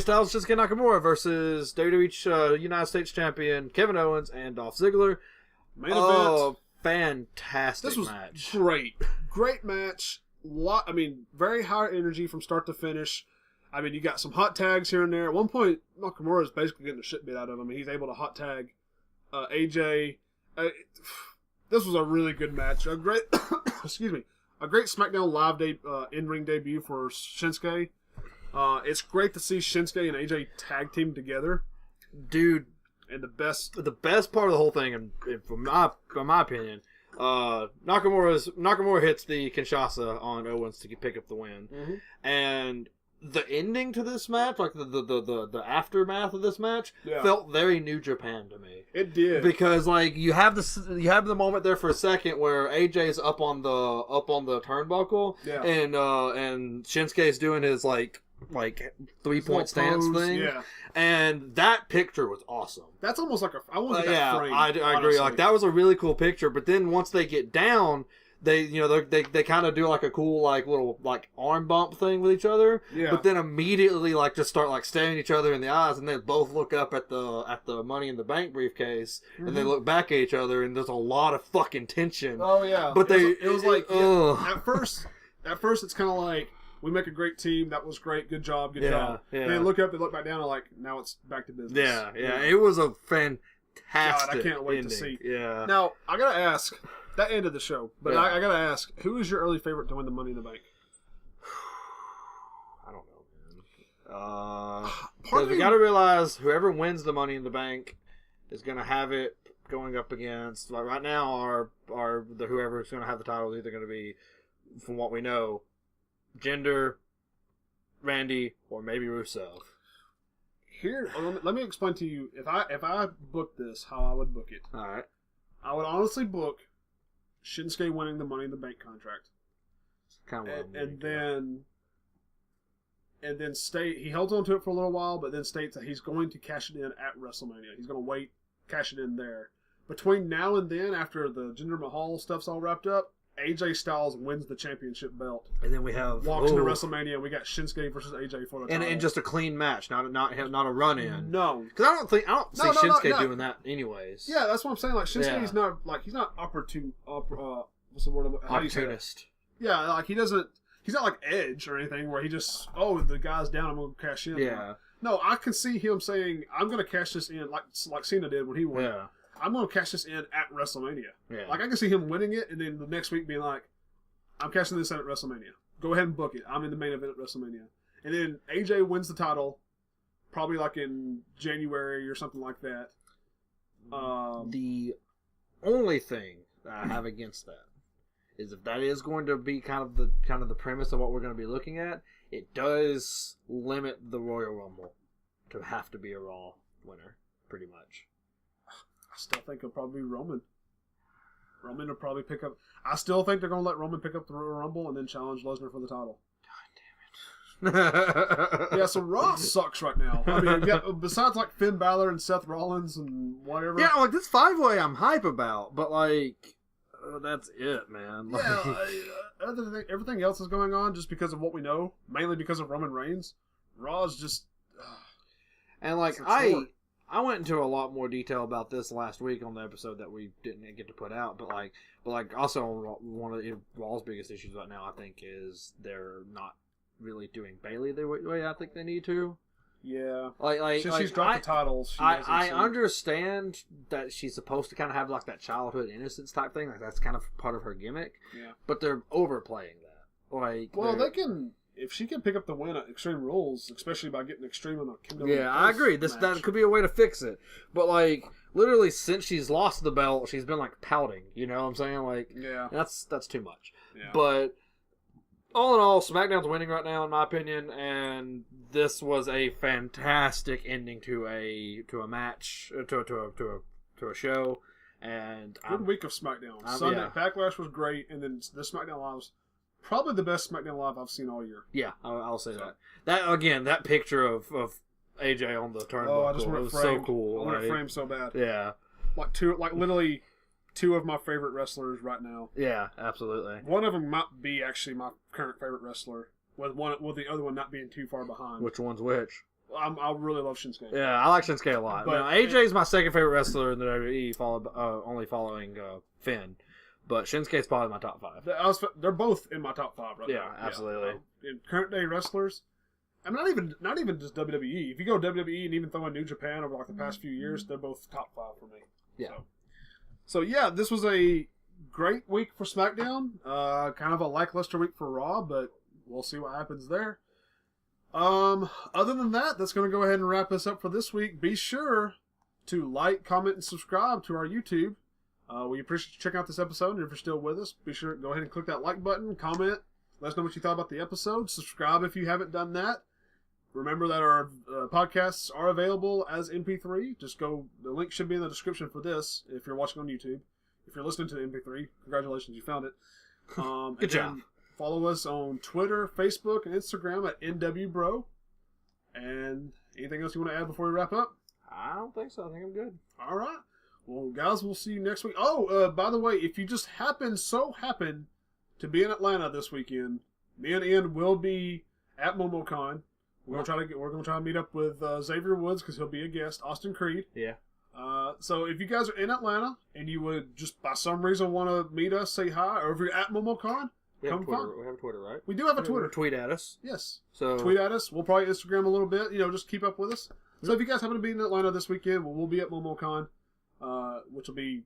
Styles, Shinsuke Nakamura versus WWE United States Champion Kevin Owens and Dolph Ziggler. Main event. Fantastic this was match. Great match. Very high energy from start to finish. You got some hot tags here and there. At one point, Nakamura is basically getting the shit beat out of him. He's able to hot tag AJ. This was a really good match. A great SmackDown Live in-ring debut for Shinsuke. It's great to see Shinsuke and AJ tag team together, dude. And the best part of the whole thing, in my opinion, Nakamura hits the Kinshasa on Owens to pick up the win, and the ending to this match, like the aftermath of this match, felt very New Japan to me. It did, because like you have the moment there for a second where AJ's up on the turnbuckle, and Shinsuke's doing his like 3-point stance thing, and that picture was awesome. That's almost like I want that frame. I agree. Like that was a really cool picture. But then once they get down, they kind of do like a cool little arm bump thing with each other. Yeah. But then immediately just start staring each other in the eyes, and they both look up at the Money in the Bank briefcase, and they look back at each other, and there's a lot of fucking tension. Oh yeah. But it was like at first it's kind of like, we make a great team. That was great. Good job. Good job. Yeah. They look up, they look back down, and like, now it's back to business. Yeah. It was a fantastic God, I can't wait ending. to see. Yeah. Now, I got to ask, that ended the show, but I got to ask, who is your early favorite to win the Money in the Bank? I don't know, man. Because we got to realize whoever wins the Money in the Bank is going to have it going up against, like right now, whoever's going to have the title is either going to be, from what we know, Jinder, Randy, or maybe Rusev. Here, let me explain to you, if I booked this, how I would book it. All right. I would honestly book Shinsuke winning the Money in the Bank contract. Kind of and then state, he held on to it for a little while, but then states that he's going to cash it in at WrestleMania. He's going to wait, cash it in there. Between now and then, after the Jinder Mahal stuff's all wrapped up, AJ Styles wins the championship belt. And then we have walks into WrestleMania. And we got Shinsuke versus AJ for the title. And just a clean match, not a run in. No, because I don't see Shinsuke doing that anyways. Yeah, that's what I'm saying. Like Shinsuke's not like he's not what's the word? How do you say that? Yeah, like he doesn't. He's not like Edge or anything where he just the guy's down. I'm gonna cash in. Yeah. No, I can see him saying I'm gonna cash this in like Cena did when he won. Yeah. I'm going to cash this in at WrestleMania. Yeah. Like, I can see him winning it, and then the next week being like, I'm cashing this in at WrestleMania. Go ahead and book it. I'm in the main event at WrestleMania. And then AJ wins the title, probably like in January or something like that. The only thing that I have against that is if that is going to be kind of the premise of what we're going to be looking at, it does limit the Royal Rumble to have to be a Raw winner, pretty much. I still think it'll probably be Roman. Roman will probably pick up. I still think they're going to let Roman pick up the Royal Rumble and then challenge Lesnar for the title. God damn it. Yeah, so Raw sucks right now. I mean, besides like Finn Balor and Seth Rollins and whatever. Yeah, like this 5-way I'm hype about, but like that's it, man. Like, yeah, everything else is going on just because of what we know, mainly because of Roman Reigns. Raw is just. And like I went into a lot more detail about this last week on the episode that we didn't get to put out, but also one of Raw's biggest issues right now, I think, is they're not really doing Bayley the way I think they need to. Yeah, she's dropped the titles. I understand that she's supposed to kind of have like that childhood innocence type thing, like that's kind of part of her gimmick. Yeah, but they're overplaying that. They can. If she can pick up the win at Extreme Rules, especially by getting Extreme on the Kingdom. Yeah, I agree. That could be a way to fix it. But like, literally, since she's lost the belt, she's been like pouting. You know what I'm saying? Like, yeah, that's too much. Yeah. But all in all, SmackDown's winning right now, in my opinion, and this was a fantastic ending to a match, to a show. And good week of SmackDown. Sunday Backlash was great, and then the SmackDown Live's probably the best SmackDown Live I've seen all year. Yeah, I'll say that. That picture of AJ on the turnbuckle. Oh, I just want it framed. So cool. I want it framed so bad. Yeah, literally two of my favorite wrestlers right now. Yeah, absolutely. One of them might be actually my current favorite wrestler, with the other one not being too far behind. Which one's which? I really love Shinsuke. Yeah, I like Shinsuke a lot. But AJ's my second favorite wrestler in the WWE, only following Finn. But Shinsuke's probably my top 5. They're both in my top 5 right now. Yeah, absolutely. In current day wrestlers, I mean, not even just WWE. If you go WWE and even throw in New Japan over like the past few years, they're both top 5 for me. Yeah. So yeah, this was a great week for SmackDown. Kind of a lackluster week for Raw, but we'll see what happens there. Other than that, that's going to go ahead and wrap us up for this week. Be sure to like, comment, and subscribe to our YouTube. We appreciate you checking out this episode, and if you're still with us, be sure to go ahead and click that like button, comment, let us know what you thought about the episode, subscribe if you haven't done that. Remember that our podcasts are available as MP3. The link should be in the description for this if you're watching on YouTube. If you're listening to the MP3, congratulations, you found it. Good job. Follow us on Twitter, Facebook, and Instagram at n.W.bro. And anything else you want to add before we wrap up? I don't think so. I think I'm good. All right. Well, guys, we'll see you next week. Oh, by the way, if you just happen to be in Atlanta this weekend, me and Ian will be at MomoCon. We're gonna try to meet up with Xavier Woods because he'll be a guest. Austin Creed. Yeah. So if you guys are in Atlanta and you would just by some reason want to meet us, say hi, or if you're at MomoCon, We have come Twitter. fun. We have Twitter, right? We do have a Twitter. Tweet at us. Yes. So tweet at us. We'll probably Instagram a little bit. Just keep up with us. So if you guys happen to be in Atlanta this weekend, we'll be at MomoCon, which will be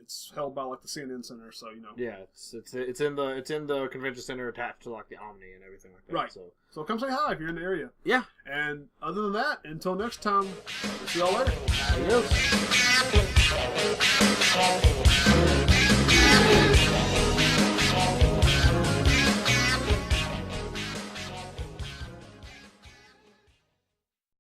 it's held by like the CNN Center. So Yeah, it's in the convention center attached to like the Omni and everything like that. Right. So come say hi if you're in the area. Yeah. And other than that, until next time, we'll see y'all later. Adios.